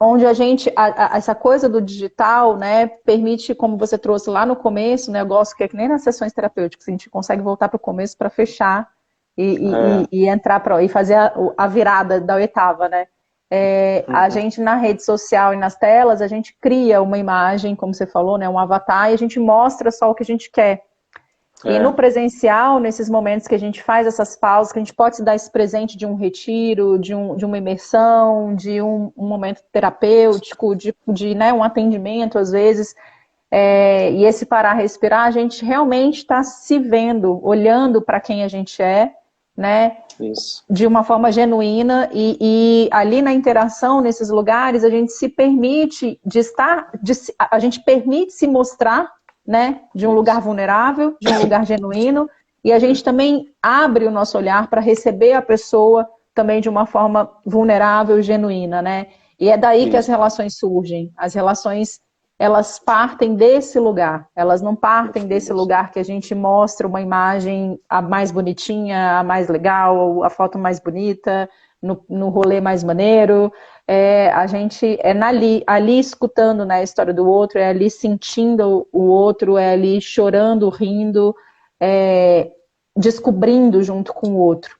onde a gente, essa coisa do digital, né, permite, como você trouxe lá no começo, né, eu gosto que é que nem nas sessões terapêuticas, a gente consegue voltar para o começo para fechar e entrar e fazer a virada da oitava, né. A gente na rede social e nas telas, a gente cria uma imagem, como você falou, né, um avatar, e a gente mostra só o que a gente quer. E no presencial, nesses momentos que a gente faz essas pausas, que a gente pode se dar esse presente de um retiro, de uma imersão, de um momento terapêutico, de né, um atendimento, às vezes, e esse parar, respirar, a gente realmente está se vendo, olhando para quem a gente é, né? Isso. De uma forma genuína e ali na interação nesses lugares a gente se permite a gente permite se mostrar, né, de um lugar vulnerável, de um lugar genuíno, e a gente também abre o nosso olhar para receber a pessoa também de uma forma vulnerável e genuína, né? E é daí que as relações surgem. As relações, elas partem desse lugar. Elas não partem desse lugar que a gente mostra uma imagem a mais bonitinha, a mais legal, a foto mais bonita, no rolê mais maneiro, a gente é ali escutando, né, a história do outro, é ali sentindo o outro, é ali chorando, rindo, descobrindo junto com o outro.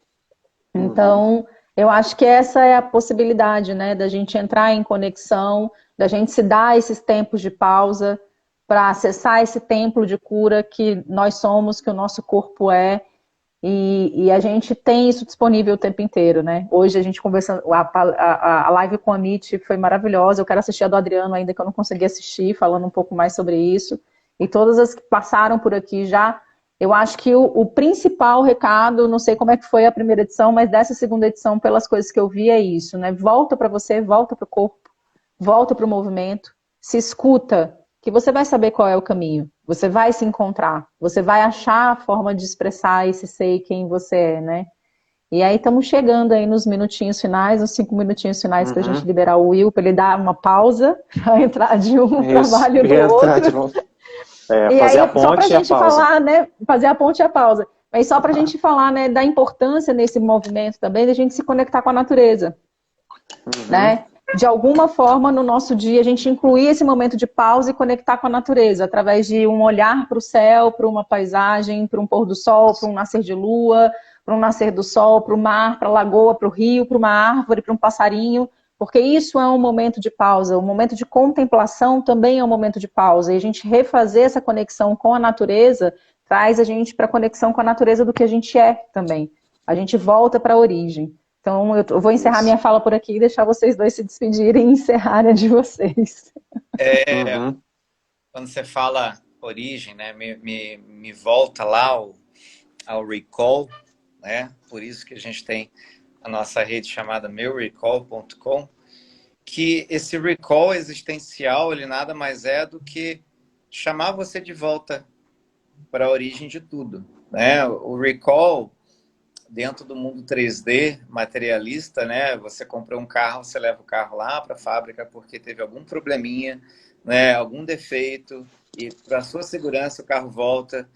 Então, eu acho que essa é a possibilidade, né, da gente entrar em conexão, da gente se dar esses tempos de pausa para acessar esse templo de cura que nós somos, que o nosso corpo é, e a gente tem isso disponível o tempo inteiro, né? Hoje a gente conversando, a live com a Amit foi maravilhosa, eu quero assistir a do Adriano ainda, que eu não consegui assistir, falando um pouco mais sobre isso, e todas as que passaram por aqui já. Eu acho que o principal recado, não sei como é que foi a primeira edição, mas dessa segunda edição, pelas coisas que eu vi, é isso, né? Volta para você, volta para o corpo, volta para o movimento, se escuta, que você vai saber qual é o caminho. Você vai se encontrar, você vai achar a forma de expressar esse ser quem você é, né? E aí estamos chegando aí nos minutinhos finais, nos 5 minutinhos finais para a gente liberar o Will, para ele dar uma pausa, para entrar de um trabalho do outro. E fazer aí, a ponte só para a gente falar, né? Fazer a ponte e a pausa. Mas só para a gente falar, né, da importância nesse movimento também, da gente se conectar com a natureza, né? De alguma forma, no nosso dia, a gente incluir esse momento de pausa e conectar com a natureza, através de um olhar para o céu, para uma paisagem, para um pôr do sol, para um nascer de lua, para um nascer do sol, para o mar, para a lagoa, para o rio, para uma árvore, para um passarinho, porque isso é um momento de pausa. O momento de contemplação também é um momento de pausa. E a gente refazer essa conexão com a natureza traz a gente para a conexão com a natureza do que a gente é também. A gente volta para a origem. Então, eu vou encerrar minha fala por aqui e deixar vocês dois se despedirem e encerrarem a de vocês. Quando você fala origem, né, me volta lá ao recall, né? Por isso que a gente tem a nossa rede chamada meurecall.com, que esse recall existencial, ele nada mais é do que chamar você de volta para a origem de tudo, né? O recall, dentro do mundo 3D materialista, né? Você comprou um carro, você leva o carro lá para a fábrica porque teve algum probleminha, né? Algum defeito, e para sua segurança o carro volta.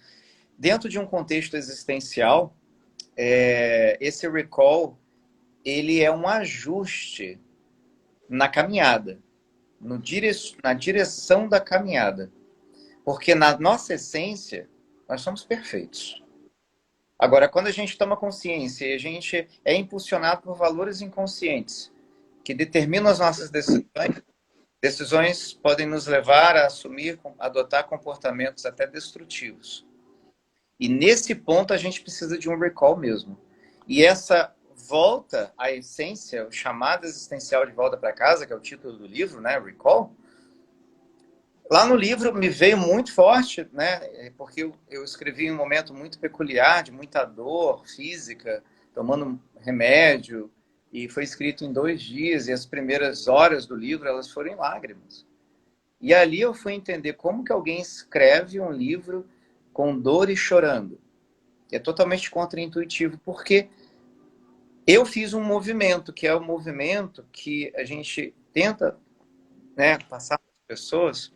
Dentro de um contexto existencial, esse recall, ele é um ajuste na caminhada, na direção da caminhada. Porque na nossa essência, nós somos perfeitos. Agora, quando a gente toma consciência e a gente é impulsionado por valores inconscientes que determinam as nossas decisões podem nos levar a adotar comportamentos até destrutivos. E nesse ponto a gente precisa de um recall mesmo. E essa volta à essência, o chamado existencial de volta para casa, que é o título do livro, né, Recall, lá no livro me veio muito forte, né? Porque eu escrevi em um momento muito peculiar, de muita dor física, tomando remédio, e foi escrito em 2 dias, e as primeiras horas do livro, elas foram em lágrimas. E ali eu fui entender como que alguém escreve um livro com dor e chorando. É totalmente contraintuitivo, porque eu fiz um movimento, que é o movimento que a gente tenta, né, passar para as pessoas,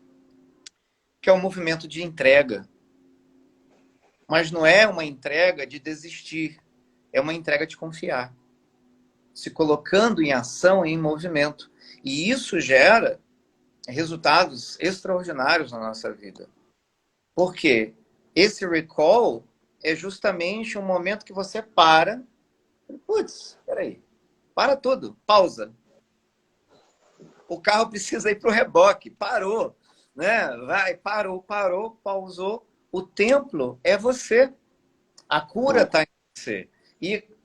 que é um movimento de entrega. Mas não é uma entrega de desistir, é uma entrega de confiar. Se colocando em ação, em movimento. E isso gera resultados extraordinários na nossa vida. Por quê? Esse recall é justamente um momento que você para. Putz, peraí. Para tudo. Pausa. O carro precisa ir para o reboque. Parou. Né? Vai, parou, pausou. O templo é você. A cura está em você.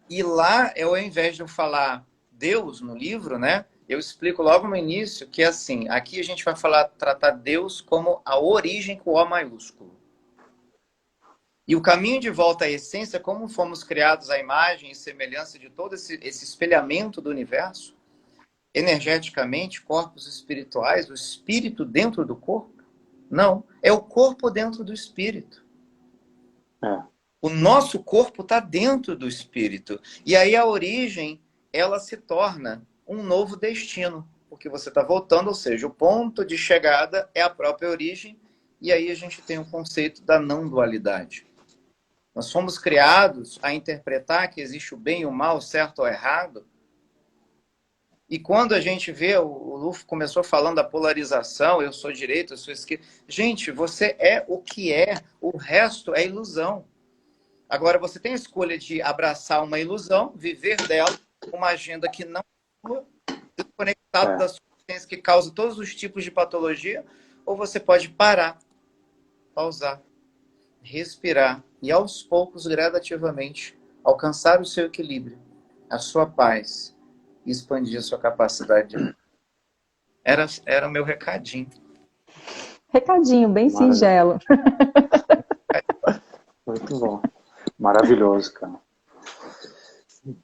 E lá, ao invés de eu falar Deus no livro, né? Eu explico logo no início que, assim, aqui a gente vai tratar Deus como a origem com O maiúsculo. E o caminho de volta à essência, como fomos criados à imagem e semelhança de todo esse espelhamento do universo, energeticamente, corpos espirituais, o espírito dentro do corpo? Não, é o corpo dentro do espírito. O nosso corpo está dentro do espírito. E aí a origem, ela se torna um novo destino. Porque você está voltando, ou seja, o ponto de chegada é a própria origem. E aí a gente tem o conceito da não dualidade. Nós fomos criados a interpretar que existe o bem e o mal, certo ou errado, E quando a gente vê, o Lu começou falando da polarização, eu sou direita, eu sou esquerda. Gente, você é o que é, o resto é ilusão. Agora, você tem a escolha de abraçar uma ilusão, viver dela, uma agenda que não é desconectado da sua consciência, que causa todos os tipos de patologia, ou você pode parar, pausar, respirar e, aos poucos, gradativamente, alcançar o seu equilíbrio, a sua paz e expandir a sua capacidade de... Era o meu recadinho. Recadinho, bem Maravilha. singelo. Muito bom. Maravilhoso, cara.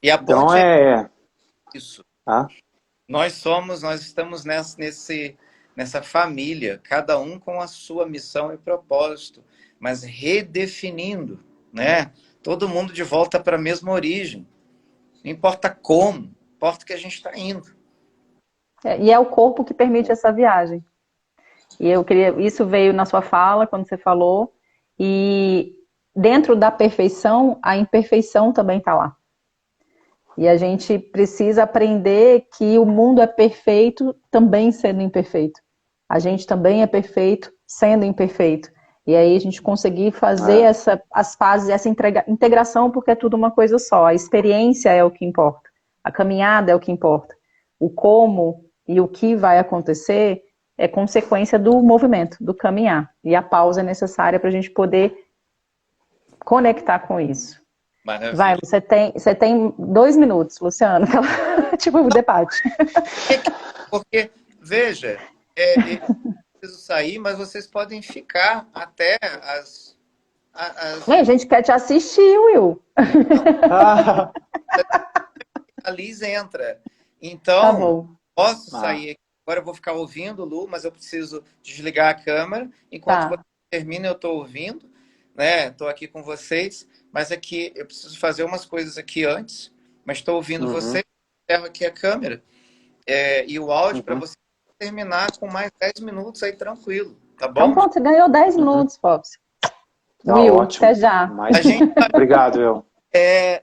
E a Então ponte é isso. Ah? Nós estamos nessa família, cada um com a sua missão e propósito, mas redefinindo, né? Todo mundo de volta para a mesma origem. Não importa como, importa que a gente está indo. E é o corpo que permite essa viagem. E isso veio na sua fala, quando você falou, e dentro da perfeição, a imperfeição também está lá. E a gente precisa aprender que o mundo é perfeito também sendo imperfeito. A gente também é perfeito sendo imperfeito. E aí a gente conseguir fazer as fases, essa integração, porque é tudo uma coisa só. A experiência é o que importa. A caminhada é o que importa. O como e o que vai acontecer é consequência do movimento, do caminhar. E a pausa é necessária para a gente poder conectar com isso. Maravilha. Vai, você tem 2 minutos, Luciano. Tipo o debate. Porque, veja, eu preciso sair, mas vocês podem ficar até as... A gente quer te assistir, Will. A Liz entra. Então, tá bom. posso sair aqui. Agora eu vou ficar ouvindo, Lu, mas eu preciso desligar a câmera. Enquanto você termina, eu estou ouvindo, né? Estou aqui com vocês, mas aqui eu preciso fazer umas coisas aqui antes, mas estou ouvindo vocês, encerro aqui a câmera e o áudio para você terminar com mais 10 minutos aí tranquilo, tá bom? Então pronto, você ganhou 10 minutos, Fox. Tá Will, ótimo. até já. Obrigado, Will.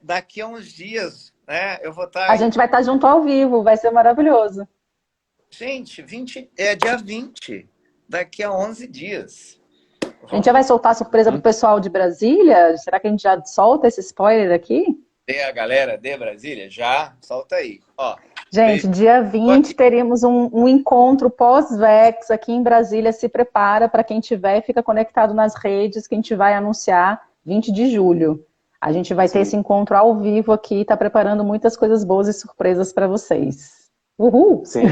Daqui a uns dias, né, eu vou estar... A gente vai estar junto ao vivo, vai ser maravilhoso. Gente, dia 20, daqui a 11 dias. A gente já vai soltar a surpresa pro pessoal de Brasília? Será que a gente já solta esse spoiler aqui? Tem a galera de Brasília? Já? Solta aí. Ó, gente, dia 20 teríamos um encontro pós-VEX aqui em Brasília. Se prepara para quem tiver, fica conectado nas redes, que a gente vai anunciar 20 de julho. A gente vai ter esse encontro ao vivo aqui, tá preparando muitas coisas boas e surpresas para vocês. Uhul! Sim.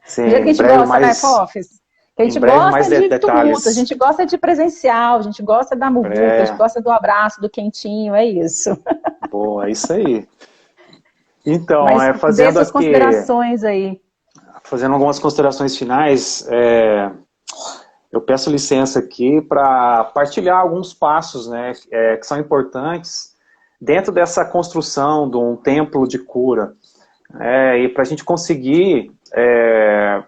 Sim, do jeito que a gente gosta, né, Fofis? A gente gosta de tudo, a gente gosta de presencial, a gente gosta da muvuca, a gente gosta do abraço, do quentinho, é isso. Boa, é isso aí. Então, mas fazendo essas considerações aí. Fazendo algumas considerações finais, eu peço licença aqui para partilhar alguns passos, né, que são importantes dentro dessa construção de um templo de cura. E para a gente conseguir,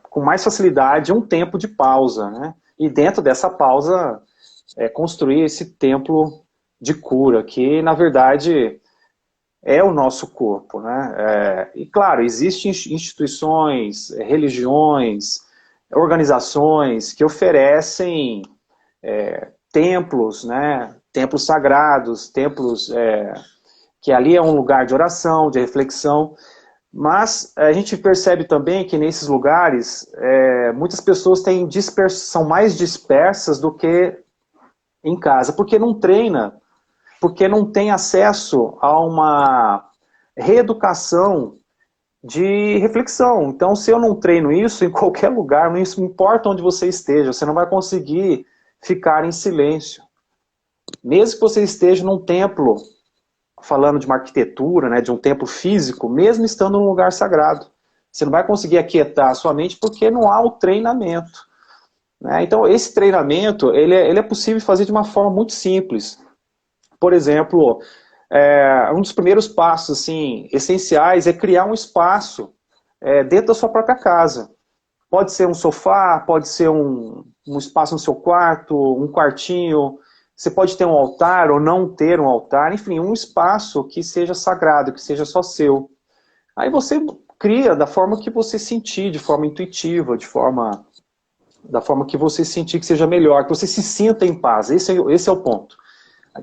com mais facilidade, um tempo de pausa, né? E dentro dessa pausa, construir esse templo de cura, que na verdade é o nosso corpo, né? E claro, existem instituições, religiões, organizações que oferecem templos, né? Templos sagrados, templos que ali é um lugar de oração, de reflexão. Mas a gente percebe também que nesses lugares muitas pessoas são mais dispersas do que em casa, porque não treina, porque não tem acesso a uma reeducação de reflexão. Então, se eu não treino isso em qualquer lugar, não importa onde você esteja, você não vai conseguir ficar em silêncio. Mesmo que você esteja num templo, falando de uma arquitetura, né, de um templo físico, mesmo estando num lugar sagrado. Você não vai conseguir aquietar a sua mente porque não há o treinamento. Né? Então, esse treinamento, ele é possível fazer de uma forma muito simples. Por exemplo, um dos primeiros passos assim, essenciais é criar um espaço dentro da sua própria casa. Pode ser um sofá, pode ser um espaço no seu quarto, um quartinho. Você pode ter um altar ou não ter um altar, enfim, um espaço que seja sagrado, que seja só seu. Aí você cria da forma que você sentir, de forma intuitiva, da forma que você sentir que seja melhor, que você se sinta em paz. Esse é o ponto.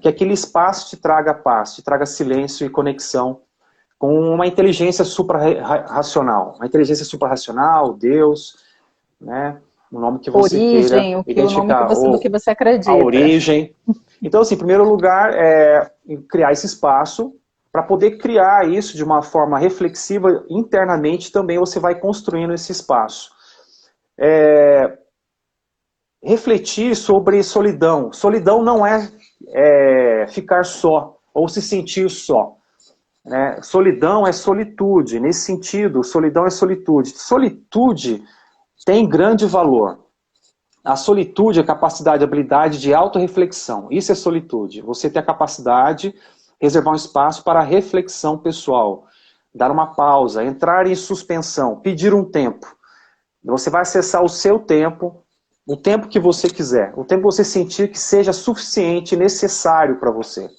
Que aquele espaço te traga paz, te traga silêncio e conexão com uma inteligência suprarracional. Uma inteligência suprarracional, Deus, né? O nome que você queira Origem, identificar. do que você acredita. A origem. Então, assim, em primeiro lugar, criar esse espaço. Para poder criar isso de uma forma reflexiva, internamente também você vai construindo esse espaço. Refletir sobre solidão. Solidão não é ficar só, ou se sentir só. Né? Solidão é solitude. Nesse sentido, solidão é solitude. Solitude tem grande valor. A solitude é a capacidade, a habilidade de autorreflexão. Isso é solitude. Você ter a capacidade, reservar um espaço para a reflexão pessoal. Dar uma pausa, entrar em suspensão, pedir um tempo. Você vai acessar o seu tempo, o tempo que você quiser. O tempo que você sentir que seja suficiente, necessário para você.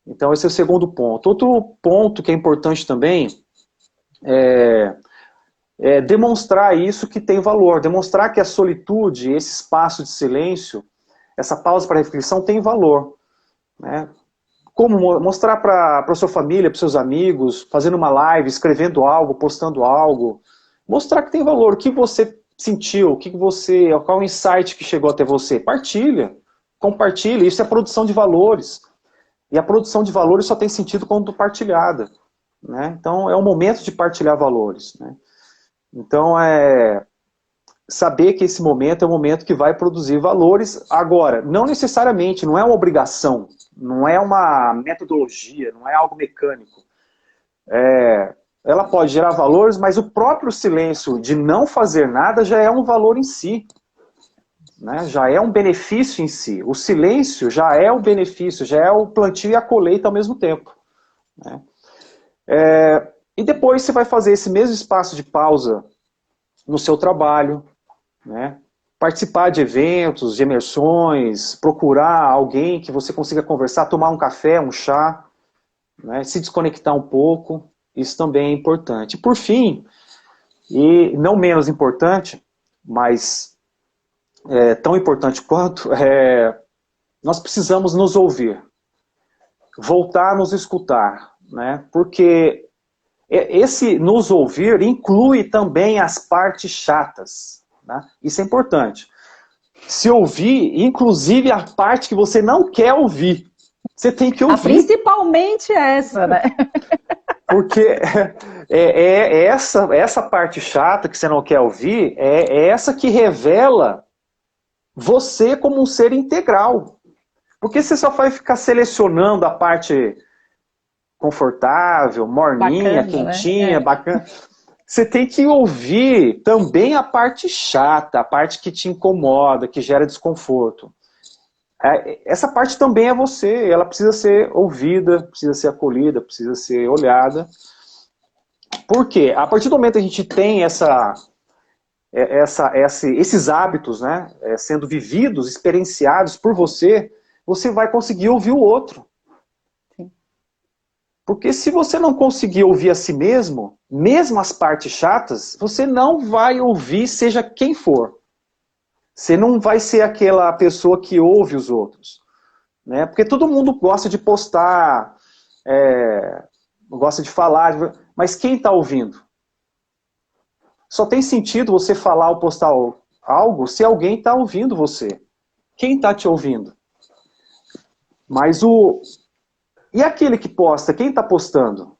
Então esse é o segundo ponto. Outro ponto que é importante também é demonstrar isso que tem valor, demonstrar que a solitude, esse espaço de silêncio, essa pausa para reflexão tem valor. Né? Como mostrar para a sua família, para os seus amigos, fazendo uma live, escrevendo algo, postando algo, mostrar que tem valor, o que você sentiu, qual o insight que chegou até você, partilha, compartilha, isso é produção de valores. E a produção de valores só tem sentido quando partilhada. Né? Então é o momento de partilhar valores. Né? Então, saber que esse momento é o momento que vai produzir valores. Agora, não necessariamente, não é uma obrigação, não é uma metodologia, não é algo mecânico. Ela pode gerar valores, mas o próprio silêncio de não fazer nada já é um valor em si. Né? Já é um benefício em si. O silêncio já é o benefício, já é o plantio e a colheita ao mesmo tempo. Né? E depois você vai fazer esse mesmo espaço de pausa no seu trabalho, né? Participar de eventos, de imersões, procurar alguém que você consiga conversar, tomar um café, um chá, né? Se desconectar um pouco, isso também é importante. Por fim, e não menos importante, mas tão importante quanto, nós precisamos nos ouvir, voltar a nos escutar, né? Porque esse nos ouvir inclui também as partes chatas. Né? Isso é importante. Se ouvir, inclusive a parte que você não quer ouvir. Você tem que ouvir. Principalmente essa, né? Porque essa parte chata que você não quer ouvir é essa que revela você como um ser integral. Porque você só vai ficar selecionando a parte confortável, morninha, bacana, quentinha, né? Bacana. Você tem que ouvir também a parte chata, a parte que te incomoda, que gera desconforto. Essa parte também é você, ela precisa ser ouvida, precisa ser acolhida, precisa ser olhada. Por quê? A partir do momento que a gente tem esses hábitos, né, sendo vividos, experienciados por você, você vai conseguir ouvir o outro. Porque se você não conseguir ouvir a si mesmo, mesmo as partes chatas, você não vai ouvir seja quem for. Você não vai ser aquela pessoa que ouve os outros. Né? Porque todo mundo gosta de postar, gosta de falar, mas quem está ouvindo? Só tem sentido você falar ou postar algo se alguém está ouvindo você. Quem está te ouvindo? Mas E aquele que posta, quem está postando?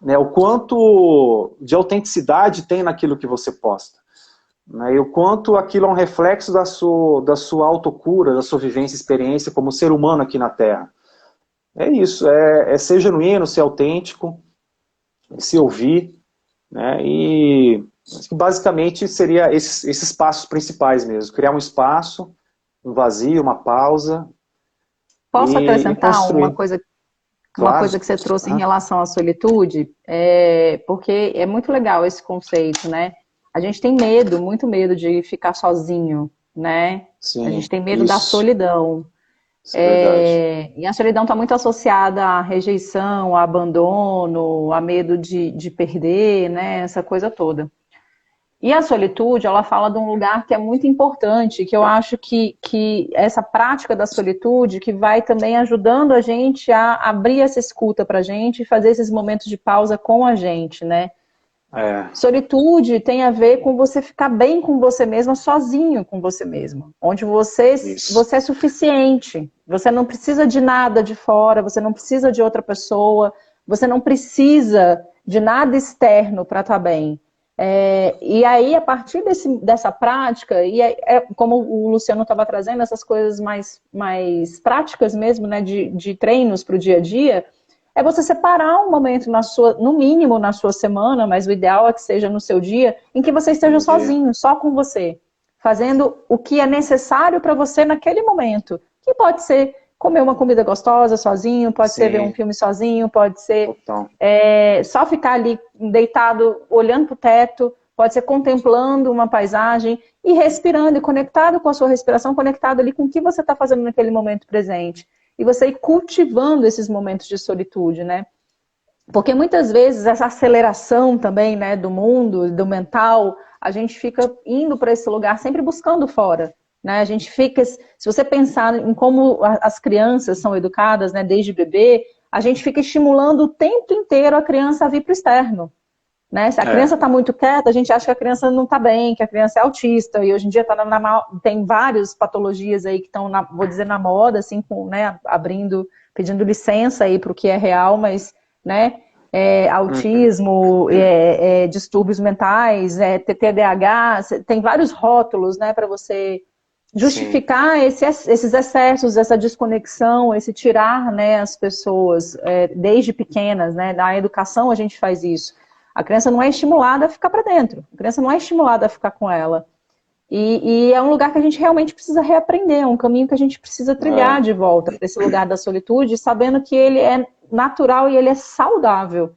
Né? O quanto de autenticidade tem naquilo que você posta. Né? E o quanto aquilo é um reflexo da sua autocura, da sua vivência e experiência como ser humano aqui na Terra. É isso, é ser genuíno, ser autêntico, se ouvir. Né? E basicamente seria esses passos principais mesmo. Criar um espaço, um vazio, uma pausa. Posso acrescentar uma coisa que você trouxe em relação à solitude? Porque é muito legal esse conceito, né? A gente tem medo, muito medo de ficar sozinho, né? Sim, a gente tem medo da solidão. Isso é verdade. E a solidão está muito associada à rejeição, a abandono, a medo de perder, né? Essa coisa toda. E a solitude, ela fala de um lugar que é muito importante, que eu acho que essa prática da solitude que vai também ajudando a gente a abrir essa escuta para a gente e fazer esses momentos de pausa com a gente, né? É, Solitude tem a ver com você ficar bem com você mesma, sozinho com você mesmo. Onde isso. você é suficiente. Você não precisa de nada de fora, você não precisa de outra pessoa, você não precisa de nada externo para estar bem. E aí, a partir dessa prática, como o Luciano estava trazendo, essas coisas mais práticas mesmo, né, de treinos para o dia a dia, é você separar um momento no mínimo na sua semana, mas o ideal é que seja no seu dia, em que você esteja Entendi. sozinho, só com você, fazendo o que é necessário para você naquele momento, que pode ser comer uma comida gostosa sozinho, pode ser ver um Sim, filme sozinho, pode ser total. só ficar ali deitado, olhando para o teto, pode ser contemplando uma paisagem e respirando e conectado com a sua respiração, conectado ali com o que você está fazendo naquele momento presente. E você ir cultivando esses momentos de solitude, né? Porque muitas vezes essa aceleração também, né, do mundo, do mental, a gente fica indo para esse lugar sempre buscando fora. Né? A gente fica, se você pensar em como as crianças são educadas, né, desde bebê, a gente fica estimulando o tempo inteiro a criança a vir para o externo. Né? Se a criança É, está muito quieta, a gente acha que a criança não está bem, que a criança é autista, e hoje em dia tem várias patologias aí que estão, vou dizer, na moda, assim, né, pedindo licença aí para o que é real, mas, né, uhum, autismo, distúrbios mentais, TDAH, tem vários rótulos, né, para você sim, justificar esses excessos, essa desconexão, esse tirar, né, as pessoas desde pequenas, né, na educação a gente faz isso. A criança não é estimulada a ficar para dentro, a criança não é estimulada a ficar com ela. E é um lugar que a gente realmente precisa reaprender, é um caminho que a gente precisa trilhar é, de volta para esse lugar da solitude, sabendo que ele é natural e ele é saudável.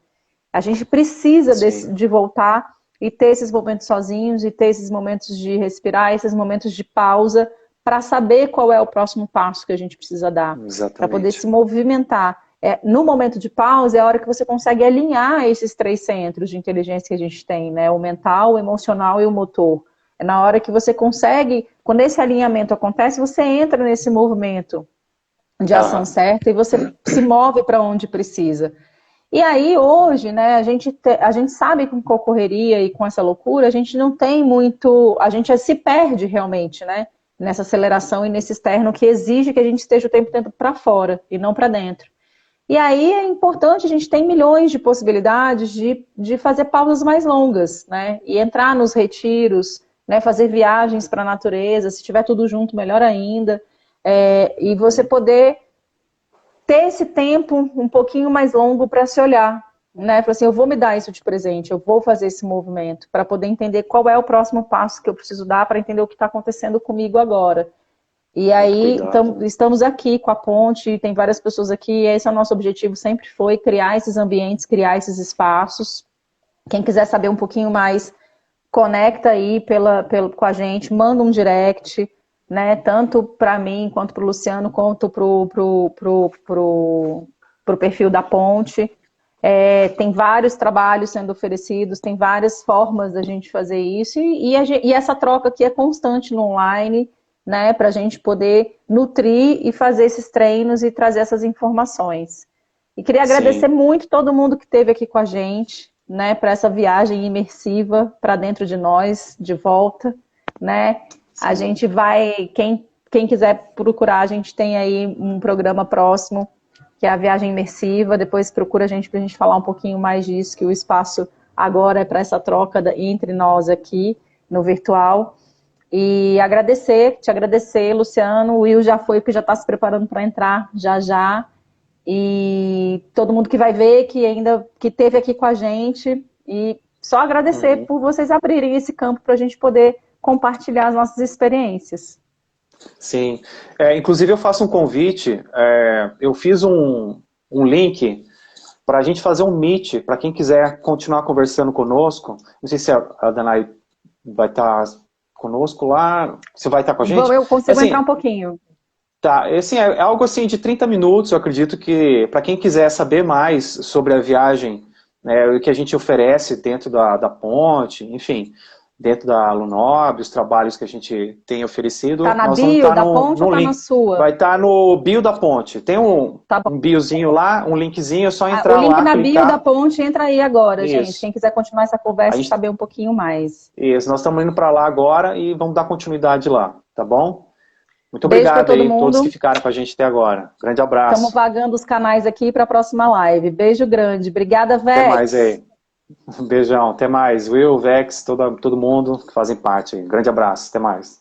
A gente precisa sim, de voltar e ter esses momentos sozinhos, e ter esses momentos de respirar, esses momentos de pausa, para saber qual é o próximo passo que a gente precisa dar, para poder se exatamente. movimentar. No momento de pausa é a hora que você consegue alinhar esses três centros de inteligência que a gente tem, né? O mental, o emocional e o motor. É na hora que você consegue, quando esse alinhamento acontece, você entra nesse movimento de ação Aham, certa e você se move para onde precisa. E aí, hoje, né, a gente sabe que com a correria e com essa loucura, a gente não tem muito. A gente se perde realmente, né? Nessa aceleração e nesse externo que exige que a gente esteja o tempo todo para fora e não para dentro. E aí é importante, a gente tem milhões de possibilidades de fazer pausas mais longas, né? E entrar nos retiros, né? Fazer viagens para a natureza, se tiver tudo junto, melhor ainda. E você poder ter esse tempo um pouquinho mais longo para se olhar, né? Falar assim, eu vou me dar isso de presente, eu vou fazer esse movimento para poder entender qual é o próximo passo que eu preciso dar para entender o que está acontecendo comigo agora. E aí, autocuidado, né? estamos aqui com a ponte, tem várias pessoas aqui, e esse é o nosso objetivo, sempre foi criar esses ambientes, criar esses espaços. Quem quiser saber um pouquinho mais, conecta aí com a gente, manda um direct, né? Tanto para mim, quanto para o Luciano, quanto pro perfil da Ponte. Tem vários trabalhos sendo oferecidos, tem várias formas da gente fazer isso, e essa troca aqui é constante no online, né? Para a gente poder nutrir e fazer esses treinos e trazer essas informações. E queria agradecer Sim, muito todo mundo que esteve aqui com a gente, né, para essa viagem imersiva para dentro de nós, de volta, né? A sim. gente vai, quem quiser procurar, a gente tem aí um programa próximo, que é a viagem imersiva. Depois procura a gente para a gente falar um pouquinho mais disso, que o espaço agora é para essa troca entre nós aqui no virtual. E te agradecer, Luciano. O Will já foi, porque já está se preparando para entrar já já. E todo mundo que vai ver, que esteve aqui com a gente. E só agradecer Uhum. por vocês abrirem esse campo para a gente poder compartilhar as nossas experiências. Sim. Inclusive eu faço um convite, eu fiz um link para a gente fazer um meet, para quem quiser continuar conversando conosco. Não sei se a Danai vai estar conosco lá, você vai estar com a Vamos, gente? eu consigo entrar um Assim, pouquinho. Tá, assim, é algo assim de 30 minutos, eu acredito que para quem quiser saber mais sobre a viagem, né, o que a gente oferece dentro da ponte, enfim, dentro da Lunob, os trabalhos que a gente tem oferecido, Tá na nós vamos bio estar da ponte ou tá na link. sua? Vai estar no bio da ponte. Tem Tá bom. um biozinho lá, um linkzinho, é só O entrar link lá, na bio da clicar. ponte, entra aí agora, gente. Isso. Quem quiser continuar essa A conversa e gente, saber um pouquinho mais. isso, nós estamos indo para lá agora e vamos dar continuidade lá, tá bom? Muito Beijo para obrigado todo aí, todos que mundo. ficaram com a gente até agora. Grande Estamos abraço. vagando os canais aqui para a próxima live. Beijo grande. Obrigada, Até mais Vex. aí. Um beijão. Até mais. Will, Vex, todo mundo que fazem parte aí. Grande abraço. Até mais.